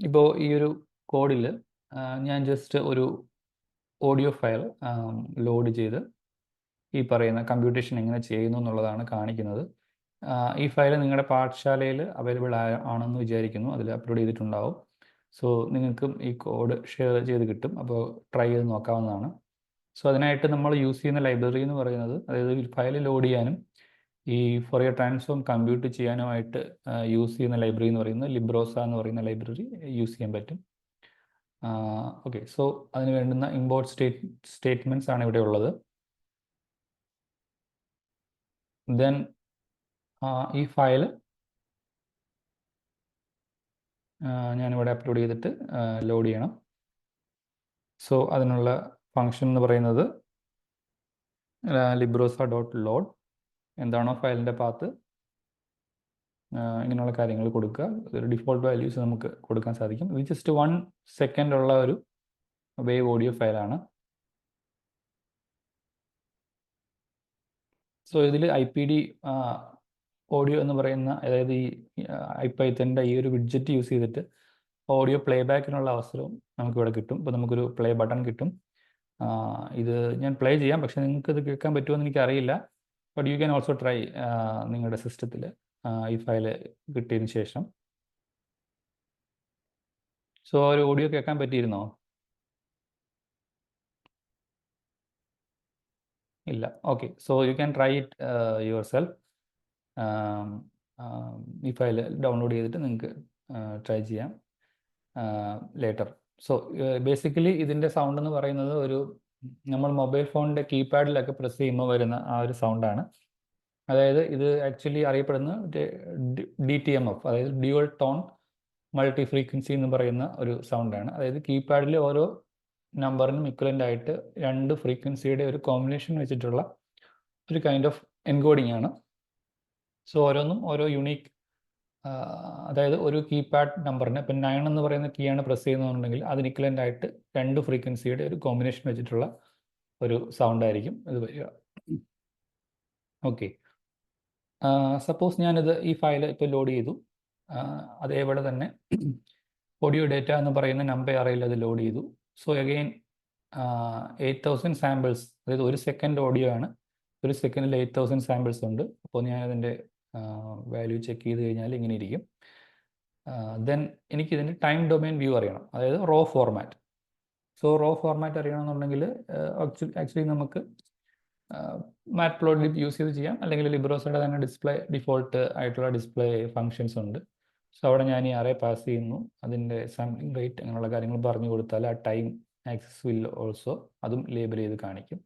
ഇപ്പോൾ ഈ ഒരു കോഡിൽ ഞാൻ ജസ്റ്റ് ഒരു ഓഡിയോ ഫയൽ ലോഡ് ചെയ്ത് ഈ പറയുന്ന കമ്പ്യൂട്ടേഷൻ എങ്ങനെ ചെയ്യുന്നു എന്നുള്ളതാണ് കാണിക്കുന്നത്. ഈ ഫയൽ നിങ്ങളുടെ പാഠശാലയിൽ അവൈലബിൾ ആണെന്ന് വിചാരിക്കുന്നു, അതിൽ അപ്ലോഡ് ചെയ്തിട്ടുണ്ടാവും. സോ നിങ്ങൾക്കും ഈ കോഡ് ഷെയർ ചെയ്ത് കിട്ടും, അപ്പോൾ ട്രൈ ചെയ്ത് നോക്കാവുന്നതാണ്. സോ അതിനായിട്ട് നമ്മൾ യൂസ് ചെയ്യുന്ന ലൈബ്രറി എന്ന് പറയുന്നത്, അതായത് ഫയൽ ലോഡ് ചെയ്യാനും ഈ ഫോറിയർ ട്രാൻസ്ഫോം കമ്പ്യൂട്ട് ചെയ്യാനുമായിട്ട് യൂസ് ചെയ്യുന്ന ലൈബ്രറി എന്ന് പറയുന്നത് ലിബ്രോസ എന്ന് പറയുന്ന ലൈബ്രറി യൂസ് ചെയ്യാൻ പറ്റും. ഓക്കെ, സോ അതിന് വേണ്ടുന്ന ഇമ്പോർട്ട് സ്റ്റേറ്റ്മെൻറ്റ്സ് ആണ് ഇവിടെ ഉള്ളത്. ദെൻ ഈ ഫയൽ ഞാനിവിടെ അപ്ലോഡ് ചെയ്തിട്ട് ലോഡ് ചെയ്യണം. സോ അതിനുള്ള ഫങ്ഷൻ എന്ന് പറയുന്നത് librosa.load, എന്താണോ ഫയലിൻ്റെ പാത്ത് ഇങ്ങനെയുള്ള കാര്യങ്ങൾ കൊടുക്കുക. ഒരു ഡിഫോൾട്ട് വാല്യൂസ് നമുക്ക് കൊടുക്കാൻ സാധിക്കും. ഇത് ജസ്റ്റ് 1 സെക്കൻഡ് ഉള്ള ഒരു വേവ് ഓഡിയോ ഫയലാണ്. സോ ഇതിൽ IPD ഓഡിയോ എന്ന് പറയുന്ന, അതായത് ഈ ഐപൈത്തൻ്റെ ഈ ഒരു വിഡ്ജറ്റ് യൂസ് ചെയ്തിട്ട് ഓഡിയോ പ്ലേ ബാക്കിനുള്ള അവസരവും നമുക്കിവിടെ കിട്ടും. ഇപ്പോൾ നമുക്കൊരു പ്ലേ ബട്ടൺ കിട്ടും. ഇത് ഞാൻ പ്ലേ ചെയ്യാം, പക്ഷേ നിങ്ങൾക്ക് ഇത് കേൾക്കാൻ പറ്റുമെന്ന് എനിക്കറിയില്ല. But you can also try നിങ്ങളുടെ സിസ്റ്റത്തിൽ ഈ ഫയൽ കിട്ടിയതിന് ശേഷം. സോ ഒരു ഓഡിയോ കേൾക്കാൻ പറ്റിയിരുന്നോ? ഇല്ല. Okay, so you can try it your self. ഈ ഫയൽ ഡൗൺലോഡ് ചെയ്തിട്ട് നിങ്ങൾക്ക് ട്രൈ ചെയ്യാം ലേറ്റർ. സോ ബേസിക്കലി ഇതിൻ്റെ സൗണ്ട് എന്ന് പറയുന്നത് ഒരു നമ്മൾ മൊബൈൽ ഫോണിൻ്റെ കീപാഡിലൊക്കെ പ്രസ് ചെയ്യുമ്പോൾ വരുന്ന ആ ഒരു സൗണ്ടാണ്. അതായത് ഇത് ആക്ച്വലി അറിയപ്പെടുന്ന DTMF, അതായത് ഡ്യുവൽ ടോൺ മൾട്ടി ഫ്രീക്വൻസി എന്ന് പറയുന്ന ഒരു സൗണ്ടാണ്. അതായത് കീപാഡിൽ ഓരോ നമ്പറിനും ഇക്വലൻ്റ് ആയിട്ട് 2 ഫ്രീക്വൻസിയുടെ ഒരു കോമ്പിനേഷൻ വെച്ചിട്ടുള്ള ഒരു കൈൻഡ് ഓഫ് എൻകോഡിംഗ് ആണ്. സോ ഓരോന്നും ഓരോ യുണീക്ക്, അതായത് ഒരു കീപാഡ് നമ്പറിന് ഇപ്പം 9 എന്ന് പറയുന്ന കീ ആണ് പ്രസ് ചെയ്യുന്നതെന്നുണ്ടെങ്കിൽ അതിന് ഇക്വലൻ്റ് ആയിട്ട് 2 ഫ്രീക്വൻസിയുടെ ഒരു കോമ്പിനേഷൻ വെച്ചിട്ടുള്ള ഒരു സൗണ്ട് ആയിരിക്കും ഇത് വരിക. ഓക്കെ, സപ്പോസ് ഞാനിത് ഈ ഫയൽ ഇപ്പോൾ ലോഡ് ചെയ്തു. അതേപോലെ തന്നെ ഓഡിയോ ഡേറ്റ എന്ന് പറയുന്ന നമ്പർ അറയിൽ അത് ലോഡ് ചെയ്തു. സോ അഗെയിൻ 8000 സാമ്പിൾസ്, അതായത് ഒരു സെക്കൻഡ് ഓഡിയോ ആണ്, ഒരു സെക്കൻഡിൽ 8000 സാമ്പിൾസ് ഉണ്ട്. അപ്പോൾ ഞാൻ അതിൻ്റെ വാല്യൂ ചെക്ക് ചെയ്ത് കഴിഞ്ഞാൽ ഇങ്ങനെ ഇരിക്കും. ദെൻ എനിക്കിതിൻ്റെ ടൈം ഡൊമൈൻ വ്യൂ അറിയണം, അതായത് raw format. So raw format അറിയണമെന്നുണ്ടെങ്കിൽ ആക്ച്വലി നമുക്ക് മാറ്റ്പ്ലോട്ലിബ് യൂസ് ചെയ്ത് ചെയ്യാം, അല്ലെങ്കിൽ ലിബ്രോസയുടെ തന്നെ ഡിഫോൾട്ട് ആയിട്ടുള്ള ഡിസ്പ്ലേ ഫങ്ഷൻസ് ഉണ്ട്. സോ അവിടെ ഞാൻ ഈ അറേ പാസ് ചെയ്യുന്നു, അതിൻ്റെ സാമ്പിളിംഗ് റേറ്റ് അങ്ങനെയുള്ള കാര്യങ്ങൾ പറഞ്ഞു കൊടുത്താൽ ആ ടൈം ആക്സസ് വിൽ ഓൾസോ അതും ലേബൽ ചെയ്ത് കാണിക്കും.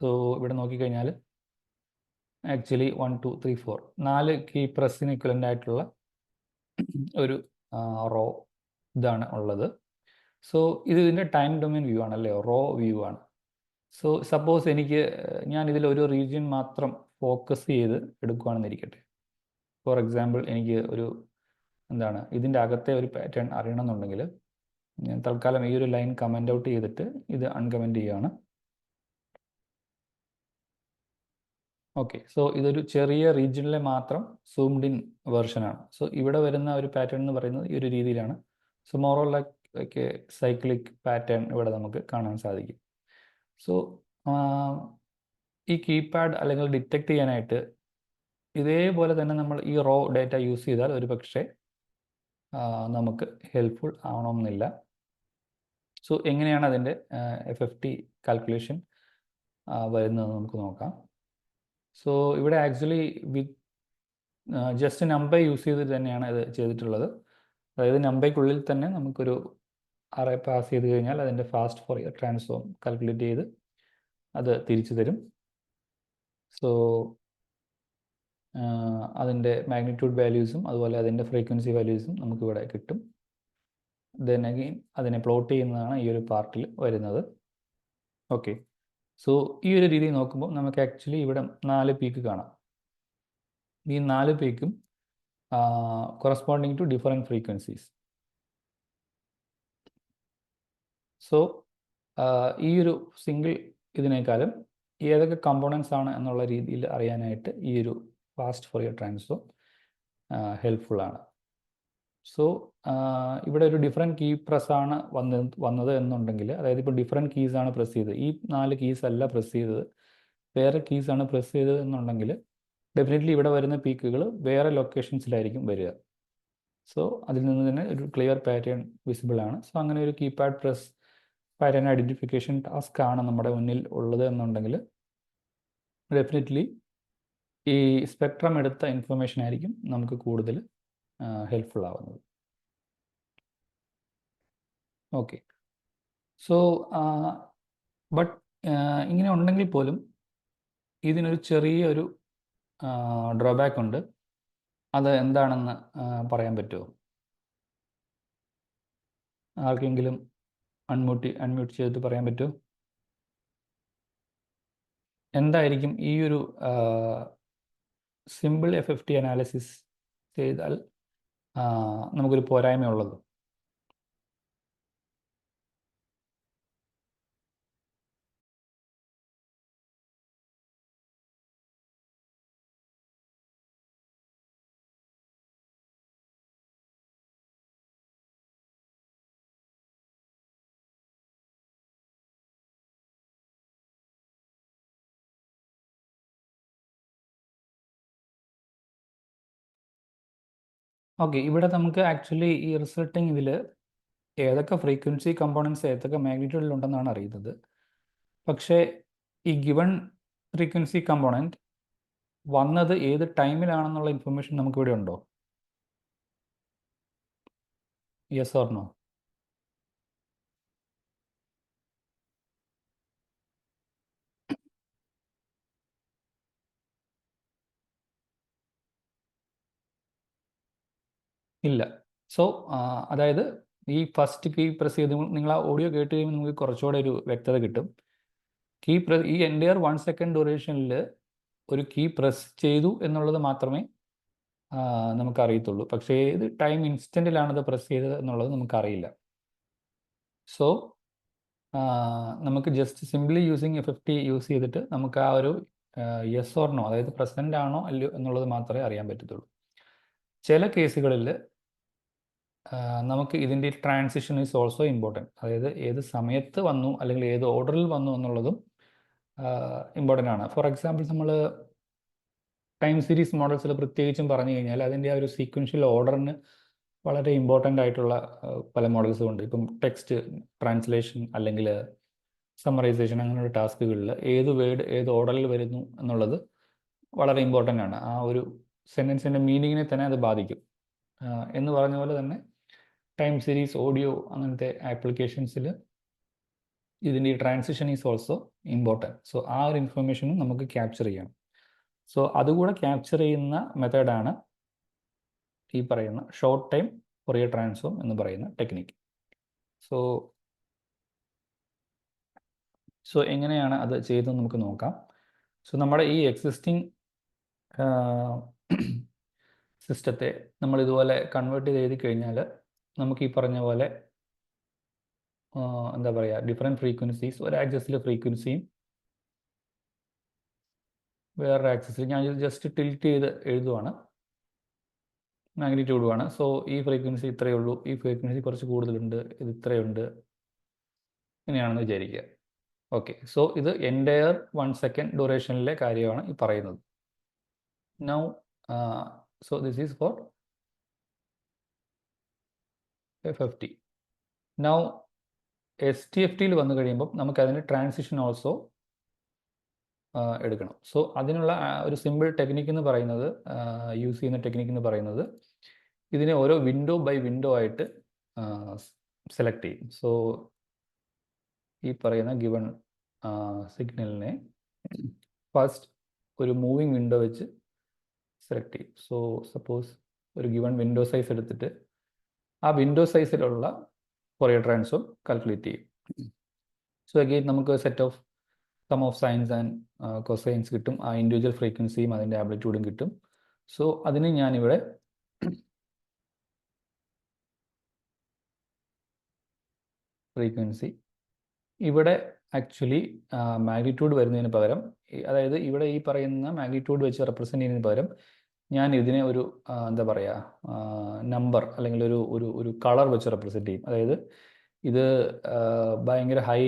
സോ ഇവിടെ നോക്കിക്കഴിഞ്ഞാൽ ആക്ച്വലി 1 2 3 4 4 കീ പ്രസ്സിന് ഇക്വലൻ്റ് ആയിട്ടുള്ള ഒരു റോ ഇതാണ് ഉള്ളത്. സോ ഇതിൻ്റെ ടൈം ഡൊമൈൻ വ്യൂ ആണ്, അല്ലേ, റോ വ്യൂ ആണ്. സോ സപ്പോസ് ഞാൻ ഇതിൽ ഒരു റീജിയൻ മാത്രം ഫോക്കസ് ചെയ്ത് എടുക്കുകയാണെന്നിരിക്കട്ടെ. ഫോർ എക്സാമ്പിൾ എനിക്ക് ഇതിൻ്റെ അകത്തെ ഒരു പാറ്റേൺ അറിയണമെന്നുണ്ടെങ്കിൽ ഞാൻ തൽക്കാലം ഈ ഒരു ലൈൻ കമൻ്റ് ഔട്ട് ചെയ്തിട്ട് ഇത് അൺകമൻ്റ് ചെയ്യുകയാണ്. ഓക്കെ, സോ ഇതൊരു ചെറിയ റീജിയനിലെ മാത്രം സൂംഡ് ഇൻ വേർഷനാണ്. സോ ഇവിടെ വരുന്ന ഒരു പാറ്റേൺ എന്ന് പറയുന്നത് ഈ ഒരു രീതിയിലാണ്. So more or like cyclic pattern ഇവിടെ നമുക്ക് കാണാൻ സാധിക്കും. സോ ഈ കീപാഡ് അല്ലെങ്കിൽ ഡിറ്റക്ട് ചെയ്യാനായിട്ട് ഇതേപോലെ തന്നെ നമ്മൾ ഈ റോ ഡേറ്റ യൂസ് ചെയ്താൽ ഒരു പക്ഷേ നമുക്ക് ഹെൽപ്ഫുൾ ആവണമെന്നില്ല. സോ എങ്ങനെയാണ് അതിൻ്റെ FFT കാൽക്കുലേഷൻ വരുന്നത് നമുക്ക് നോക്കാം. സോ ഇവിടെ ആക്ച്വലി ജസ്റ്റ് നമ്പർ യൂസ് ചെയ്തിട്ട് തന്നെയാണ് ഇത് ചെയ്തിട്ടുള്ളത്. അതായത് നമ്പയ്ക്കുള്ളിൽ തന്നെ നമുക്കൊരു അറേ പാസ് ചെയ്ത് കഴിഞ്ഞാൽ അതിൻ്റെ ഫാസ്റ്റ് ഫോറിയർ ട്രാൻസ്ഫോം കാൽക്കുലേറ്റ് ചെയ്ത് അത് തിരിച്ചു തരും. സോ അതിൻ്റെ മാഗ്നിറ്റ്യൂഡ് വാല്യൂസും അതുപോലെ അതിൻ്റെ ഫ്രീക്വൻസി വാല്യൂസും നമുക്കിവിടെ കിട്ടും. ദെൻ അഗെയിൻ അതിനെ പ്ലോട്ട് ചെയ്യുന്നതാണ് ഈ ഒരു പാർട്ടിൽ വരുന്നത്. ഓക്കെ, സോ ഈ ഒരു രീതി നോക്കുമ്പോൾ നമുക്ക് ആക്ച്വലി ഇവിടെ 4 പീക്ക് കാണാം. ഈ 4 പീക്കും corresponding to different frequencies. So ഈ ഒരു സിംഗിൾ ഇതിനേക്കാളും ഏതൊക്കെ കമ്പോണൻസ് ആണ് എന്നുള്ള രീതിയിൽ അറിയാനായിട്ട് ഈ ഒരു ഫാസ്റ്റ് ഫോറിയർ ട്രാൻസ്ഫോം ഹെൽപ്ഫുൾ ആണ്. സോ ഇവിടെ ഒരു ഡിഫറെൻറ്റ് കീ പ്രസ് ആണ് വന്നത് എന്നുണ്ടെങ്കിൽ, അതായത് ഇപ്പോൾ ഡിഫറെൻറ്റ് കീസ് ആണ് പ്രസ് ചെയ്തത്, ഈ 4 കീസ് അല്ല പ്രസ് ചെയ്തത്, വേറെ കീസ് ആണ് പ്രസ് ചെയ്തത് എന്നുണ്ടെങ്കിൽ ഡെഫിനറ്റ്ലി ഇവിടെ വരുന്ന പീക്കുകൾ വേറെ ലൊക്കേഷൻസിലായിരിക്കും വരിക. സോ അതിൽ നിന്ന് തന്നെ ഒരു ക്ലിയർ പാറ്റേൺ വിസിബിൾ ആണ്. സോ അങ്ങനെ ഒരു keypad press pattern identification task ആണ് നമ്മുടെ മുന്നിൽ ഉള്ളത് എന്നുണ്ടെങ്കിൽ ഡെഫിനറ്റ്ലി ഈ സ്പെക്ട്രം എടുത്ത ഇൻഫർമേഷൻ ആയിരിക്കും നമുക്ക് കൂടുതൽ ഹെൽപ്ഫുൾ ആവുന്നത്. ഓക്കെ, സോ ബട്ട് ഇങ്ങനെ ഉണ്ടെങ്കിൽ പോലും ഇതിനൊരു ചെറിയൊരു ഡ്രോബാക്ക് ഉണ്ട്. അത് എന്താണെന്ന് പറയാൻ പറ്റുമോ? ആർക്കെങ്കിലും അൺമ്യൂട്ട് ചെയ്തിട്ട് പറയാൻ പറ്റുമോ? എന്തായിരിക്കും ഈ ഒരു സിമ്പിൾ FFT അനാലിസിസ് ചെയ്താൽ നമുക്കൊരു പോരായ്മയുള്ളത്? ഓക്കെ, ഇവിടെ നമുക്ക് ആക്ച്വലി ഈ റിസൾട്ടിങ് ഇതിൽ ഏതൊക്കെ ഫ്രീക്വൻസി കമ്പോണൻസ് ഏതൊക്കെ മാഗ്നിറ്റ്യൂഡിലുണ്ടെന്നാണ് അറിയുന്നത്. പക്ഷേ ഈ ഗിവൺ ഫ്രീക്വൻസി കമ്പോണൻറ്റ് വന്നത് ഏത് ടൈമിലാണെന്നുള്ള ഇൻഫർമേഷൻ നമുക്കിവിടെ ഉണ്ടോ? Yes or no? ഇല്ല. സോ അതായത് ഈ ഫസ്റ്റ് കീ പ്രസ് ചെയ്ത് നിങ്ങൾ ആ ഓഡിയോ കേട്ട് കഴിയുമ്പോൾ നമുക്ക് കുറച്ചുകൂടെ ഒരു വ്യക്തത കിട്ടും. ഈ എൻ്റയർ 1 സെക്കൻഡ് ഡ്യൂറേഷനിൽ ഒരു കീ പ്രസ് ചെയ്തു എന്നുള്ളത് മാത്രമേ നമുക്കറിയത്തുള്ളൂ. പക്ഷേ ഏത് ടൈം ഇൻസ്റ്റൻറ്റിലാണ് അത് പ്രസ് ചെയ്തത് എന്നുള്ളത് നമുക്കറിയില്ല. സോ നമുക്ക് just simply using FFT use ചെയ്തിട്ട് നമുക്ക് ആ ഒരു യെസ് ഓർ നോ, അതായത് പ്രസൻ്റ് ആണോ അല്ലയോ എന്നുള്ളത് മാത്രമേ അറിയാൻ പറ്റത്തുള്ളൂ. ചില കേസുകളിൽ നമുക്ക് ഇതിൻ്റെ ട്രാൻസിഷൻ ഈസ് ഓൾസോ ഇമ്പോർട്ടൻറ്റ്. അതായത് ഏത് സമയത്ത് വന്നു അല്ലെങ്കിൽ ഏത് ഓർഡറിൽ വന്നു എന്നുള്ളതും ഇമ്പോർട്ടൻ്റ് ആണ്. ഫോർ എക്സാമ്പിൾ നമ്മൾ ടൈം സീരീസ് മോഡൽസിൽ പ്രത്യേകിച്ചും പറഞ്ഞു കഴിഞ്ഞാൽ അതിൻ്റെ ആ ഒരു സീക്വൻഷ്യൽ ഓർഡറിന് വളരെ ഇമ്പോർട്ടൻ്റ് ആയിട്ടുള്ള പല മോഡൽസും ഉണ്ട്. ഇപ്പം ടെക്സ്റ്റ് ട്രാൻസ്ലേഷൻ അല്ലെങ്കിൽ സമ്മറൈസേഷൻ അങ്ങനെയുള്ള ടാസ്കുകളിൽ ഏത് വേർഡ് ഏത് ഓർഡറിൽ വരുന്നു എന്നുള്ളത് വളരെ ഇമ്പോർട്ടൻ്റ് ആണ്. ആ ഒരു സെൻറ്റൻസിൻ്റെ മീനിങ്ങിനെ തന്നെ അത് ബാധിക്കും. എന്ന് പറഞ്ഞ പോലെ തന്നെ ടൈം സീരീസ് ഓഡിയോ അങ്ങനത്തെ ആപ്ലിക്കേഷൻസിൽ ഇതിൻ്റെ ഈ transition is also important. So ആ ഒരു ഇൻഫർമേഷനും നമുക്ക് ക്യാപ്ചർ ചെയ്യണം. സോ അതുകൂടെ ക്യാപ്ചർ ചെയ്യുന്ന മെത്തേഡാണ് ഈ പറയുന്ന ഷോർട്ട് ടൈം ഫൊറിയർ ട്രാൻസ്ഫോം എന്ന് പറയുന്ന ടെക്നിക്ക്. സോ എങ്ങനെയാണ് അത് ചെയ്തതെന്ന് നമുക്ക് നോക്കാം. സോ നമ്മുടെ ഈ എക്സിസ്റ്റിംഗ് സിസ്റ്റത്തെ നമ്മൾ ഇതുപോലെ കൺവേർട്ട് ചെയ്ത് എഴുതി കഴിഞ്ഞാൽ നമുക്ക് ഈ പറഞ്ഞ പോലെ എന്താ പറയുക, ഡിഫറെൻറ്റ് ഫ്രീക്വൻസീസ്, ഒരു ആക്സിസിൽ ഫ്രീക്വൻസിയും വേറൊരു ആക്സിസിൽ ഞാൻ ജസ്റ്റ് ടിൽറ്റ് ചെയ്ത് എഴുതുവാണ്, മാഗ്നിറ്റ്യൂഡുമാണ്. സോ ഈ ഫ്രീക്വൻസി ഇത്രയേ ഉള്ളൂ, ഈ ഫ്രീക്വൻസി കുറച്ച് കൂടുതലുണ്ട്, ഇത് ഇത്രയുണ്ട്, ഇങ്ങനെയാണെന്ന് വിചാരിക്കുക. ഓക്കെ, സോ ഇത് എൻ്റയർ 1 സെക്കൻഡ് ഡ്യൂറേഷനിലെ കാര്യമാണ് ഈ പറയുന്നത്. Now so this is for FFT. Now STFTയിൽ വന്നു കഴിയുമ്പം നമുക്കതിന് ട്രാൻസിഷൻ ഓൾസോ എടുക്കണം. സോ അതിനുള്ള ഒരു സിമ്പിൾ ടെക്നിക്ക് എന്ന് പറയുന്നത്, യൂസ് ചെയ്യുന്ന ടെക്നിക്ക് എന്ന് പറയുന്നത്, ഇതിനെ ഓരോ വിൻഡോ ബൈ വിൻഡോ ആയിട്ട് സെലക്ട് ചെയ്യും. സോ ഈ പറയുന്ന ഗിവൺ സിഗ്നലിനെ ഫസ്റ്റ് ഒരു മൂവിങ് വിൻഡോ വെച്ച് സെലക്ട് ചെയ്യും. സോ സപ്പോസ് ഒരു ഗിവൺ വിൻഡോ സൈസ് എടുത്തിട്ട് ആ വിൻഡോ സൈസിലുള്ള ഫൊറിയർ ട്രാൻസ്ഫോം കാൽക്കുലേറ്റ് ചെയ്യും. സോ അഗെയിൻ നമുക്ക് set of sum of sines and cosines കിട്ടും, ആ ഇൻഡിവിജ്വൽ ഫ്രീക്വൻസിയും അതിൻ്റെ ആംപ്ലിറ്റ്യൂഡും കിട്ടും. സോ അതിന് ഞാനിവിടെ ഫ്രീക്വൻസി ഇവിടെ ആക്ച്വലി മാഗ്നിറ്റ്യൂഡ് വരുന്നതിന് പകരം, അതായത് ഇവിടെ ഈ പറയുന്ന മാഗ്നിറ്റ്യൂഡ് വെച്ച് റെപ്രസെൻ്റ് ചെയ്യുന്നതിന് പകരം ഞാൻ ഇതിനെ ഒരു എന്താ പറയുക, നമ്പർ അല്ലെങ്കിൽ ഒരു കളർ വെച്ച് റെപ്രസെൻ്റ് ചെയ്യും. അതായത് ഇത് ഭയങ്കര ഹൈ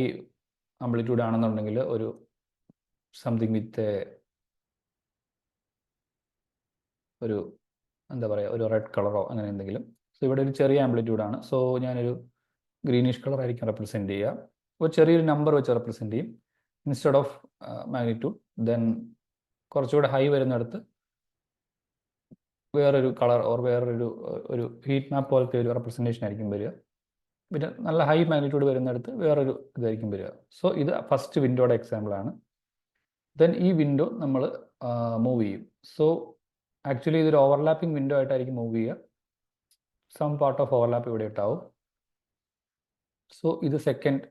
ആംപ്ലിറ്റ്യൂഡ് ആണെന്നുണ്ടെങ്കിൽ ഒരു സംതിങ് വിത്ത് ഒരു എന്താ പറയുക, ഒരു റെഡ് കളറോ അങ്ങനെ എന്തെങ്കിലും. സോ ഇവിടെ ഒരു ചെറിയ ആംപ്ലിറ്റ്യൂഡാണ്, സോ ഞാനൊരു ഗ്രീനിഷ് കളർ ആയിരിക്കും റെപ്രസെൻ്റ് ചെയ്യുക. ഒരു ചെറിയൊരു നമ്പർ വെച്ച് റെപ്രസെൻ്റ് ചെയ്യും ഇൻസ്റ്റെഡ് ഓഫ് മാഗ്നിറ്റ്യൂഡ്. ദെൻ കുറച്ചുകൂടെ ഹൈ വരുന്നിടത്ത് വേറൊരു കളർ ഓർ ഒരു ഹീറ്റ് മാപ്പ് പോലത്തെ ഒരു റെപ്രസെൻറ്റേഷൻ ആയിരിക്കും വരിക. പിന്നെ നല്ല ഹൈ മാഗ്നിറ്റ്യൂഡ് വരുന്നിടത്ത് വേറൊരു ഇതായിരിക്കും വരിക. സോ ഇത് ഫസ്റ്റ് വിൻഡോയുടെ എക്സാമ്പിളാണ്. ദെൻ ഈ വിൻഡോ നമ്മൾ മൂവ് ചെയ്യും. സോ ആക്ച്വലി ഇതൊരു ഓവർലാപ്പിംഗ് വിൻഡോ ആയിട്ടായിരിക്കും മൂവ് ചെയ്യുക. സം പാർട്ട് ഓഫ് ഓവർലാപ്പ് ഇവിടെ ഉണ്ടാവും. സോ ഇത് സെക്കൻഡ്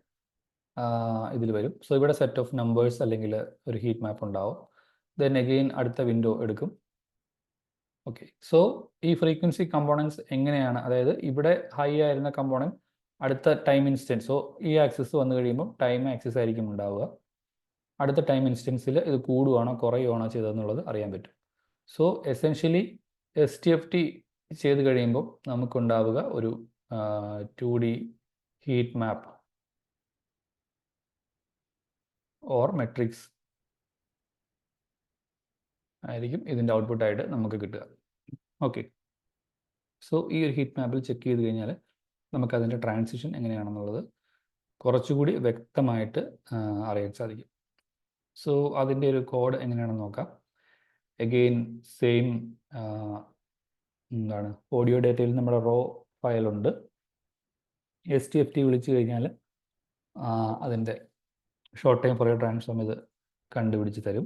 ഇതിൽ വരും. സോ ഇവിടെ സെറ്റ് ഓഫ് നമ്പേഴ്സ് അല്ലെങ്കിൽ ഒരു ഹീറ്റ് മാപ്പ് ഉണ്ടാവും. ദെൻ അഗെയിൻ അടുത്ത വിൻഡോ എടുക്കും. ഓക്കെ, സോ ഈ ഫ്രീക്വൻസി കമ്പോണൻസ് എങ്ങനെയാണ്, അതായത് ഇവിടെ ഹൈ ആയിരുന്ന കമ്പോണൻറ്റ് അടുത്ത ടൈം ഇൻസ്റ്റൻസ്, സോ ഈ ആക്സിസ് വന്നു കഴിയുമ്പോൾ ടൈം ആക്സിസ് ആയിരിക്കും ഉണ്ടാവുക. അടുത്ത ടൈം ഇൻസ്റ്റൻസിൽ ഇത് കൂടുകയാണോ കുറയുകയാണോ ചെയ്തതെന്നുള്ളത് അറിയാൻ പറ്റും. സോ എസെൻഷ്യലി STFT ചെയ്ത് കഴിയുമ്പോൾ നമുക്കുണ്ടാവുക ഒരു 2D heat map or matrix ആയിരിക്കും ഇതിൻ്റെ ഔട്ട്പുട്ടായിട്ട് നമുക്ക് കിട്ടുക. ഓക്കെ, സോ ഈ ഒരു ഹീറ്റ് മാപ്പിൽ ചെക്ക് ചെയ്ത് കഴിഞ്ഞാൽ നമുക്കതിൻ്റെ ട്രാൻസിഷൻ എങ്ങനെയാണെന്നുള്ളത് കുറച്ചുകൂടി വ്യക്തമായിട്ട് അറിയാൻ സാധിക്കും. സോ അതിൻ്റെ ഒരു കോഡ് എങ്ങനെയാണെന്ന് നോക്കാം. എഗെയിൻ സെയിം എന്താണ്, ഓഡിയോ ഡേറ്റയിൽ നമ്മുടെ റോ ഫയലുണ്ട്. STFT വിളിച്ചു കഴിഞ്ഞാൽ അതിൻ്റെ ഷോർട്ട് ടൈം ഫൊറിയർ ട്രാൻസ്ഫോം ഇത് കണ്ടുപിടിച്ച് തരും.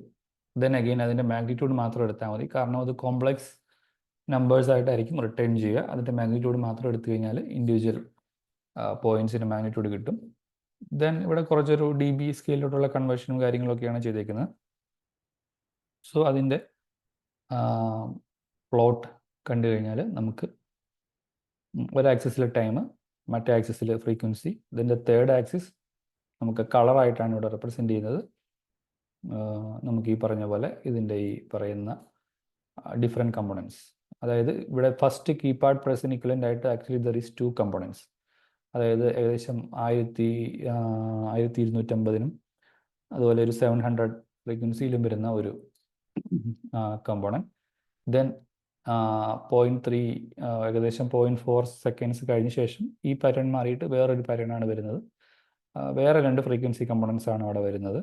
ദെൻ അഗെയിൻ അതിൻ്റെ മാഗ്നിറ്റ്യൂഡ് മാത്രം എടുത്താൽ മതി, കാരണം അത് കോംപ്ലക്സ് നമ്പേഴ്സായിട്ടായിരിക്കും റിട്ടേൺ ചെയ്യുക. അതിൻ്റെ മാഗ്നിറ്റ്യൂഡ് മാത്രം എടുത്തു കഴിഞ്ഞാൽ ഇൻഡിവിജ്വൽ പോയിൻറ്റ്സിൻ്റെ മാഗ്നിറ്റ്യൂഡ് കിട്ടും. ദെൻ ഇവിടെ കുറച്ചൊരു dB സ്കെയിലോട്ടുള്ള കൺവേർഷനും കാര്യങ്ങളൊക്കെയാണ് ചെയ്തേക്കുന്നത്. സോ അതിൻ്റെ പ്ലോട്ട് കണ്ടു കഴിഞ്ഞാൽ നമുക്ക് ഒരു ആക്സിസിലെ ടൈം, മറ്റേ ആക്സിസിൽ ഫ്രീക്വൻസി, ഇതിൻ്റെ തേർഡ് ആക്സിസ് നമുക്ക് കളറായിട്ടാണ് ഇവിടെ റെപ്രസെൻ്റ് ചെയ്യുന്നത്. നമുക്ക് ഈ പറഞ്ഞ പോലെ ഇതിൻ്റെ ഈ പറയുന്ന ഡിഫറെൻറ്റ് കമ്പോണൻസ് അതായത് ഇവിടെ ഫസ്റ്റ് കീപാഡ് പ്രസിന് ഇക്വലൻ്റ് ആയിട്ട് ആക്ച്വലി ദർ ഈസ് 2 കമ്പോണൻസ്. അതായത് ഏകദേശം 1250 അതുപോലെ ഒരു 700 ഫ്രീക്വൻസിയിലും വരുന്ന ഒരു കമ്പോണൻറ്റ്. ദെൻ 0.3 ഏകദേശം 0.4 സെക്കൻഡ്സ് കഴിഞ്ഞ ശേഷം ഈ പാറ്റേൺ മാറിയിട്ട് വേറൊരു പാറ്റേൺ ആണ് വരുന്നത്. വേറെ 2 ഫ്രീക്വൻസി കമ്പോണൻസ് ആണ് അവിടെ വരുന്നത്.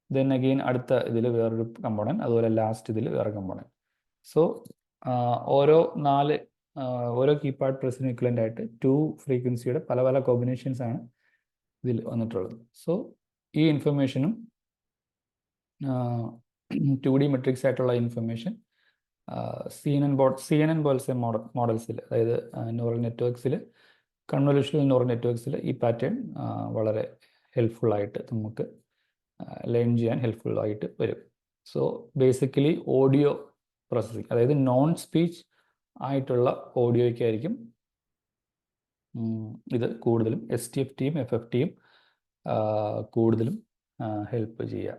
ദെൻ അഗെയിൻ അടുത്ത ഇതിൽ വേറൊരു കമ്പോണൻറ്റ്, അതുപോലെ ലാസ്റ്റ് ഇതിൽ വേറെ കമ്പോണൻറ്റ്. സോ ഓരോ കീപാഡ് പ്രസിന് ഇക്വലൻ്റ് ആയിട്ട് 2 ഫ്രീക്വൻസിയുടെ പല പല കോമ്പിനേഷൻസ് ആണ് ഇതിൽ വന്നിട്ടുള്ളത്. സോ ഈ ഇൻഫർമേഷനും 2D മെട്രിക്സ് ആയിട്ടുള്ള ഇൻഫർമേഷൻ CNN പോലത്തെ മോഡൽസിൽ, അതായത് ന്യൂറൽ നെറ്റ്വർക്സിൽ, കൺവല്യൂഷണൽ ന്യൂറൽ നെറ്റ്വർക്സിൽ ഈ പാറ്റേൺ വളരെ ഹെൽപ്ഫുൾ ആയിട്ട് നമുക്ക് ലേൺ ചെയ്യാൻ ഹെൽപ്ഫുൾ ആയിട്ട് വരും. സോ ബേസിക്കലി ഓഡിയോ പ്രോസസ്സിങ്, അതായത് നോൺ സ്പീച്ച് ആയിട്ടുള്ള ഓഡിയോയ്ക്കായിരിക്കും ഇത് കൂടുതലും STFTയും FFTയും കൂടുതലും ഹെൽപ്പ് ചെയ്യുക.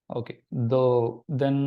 Okay, then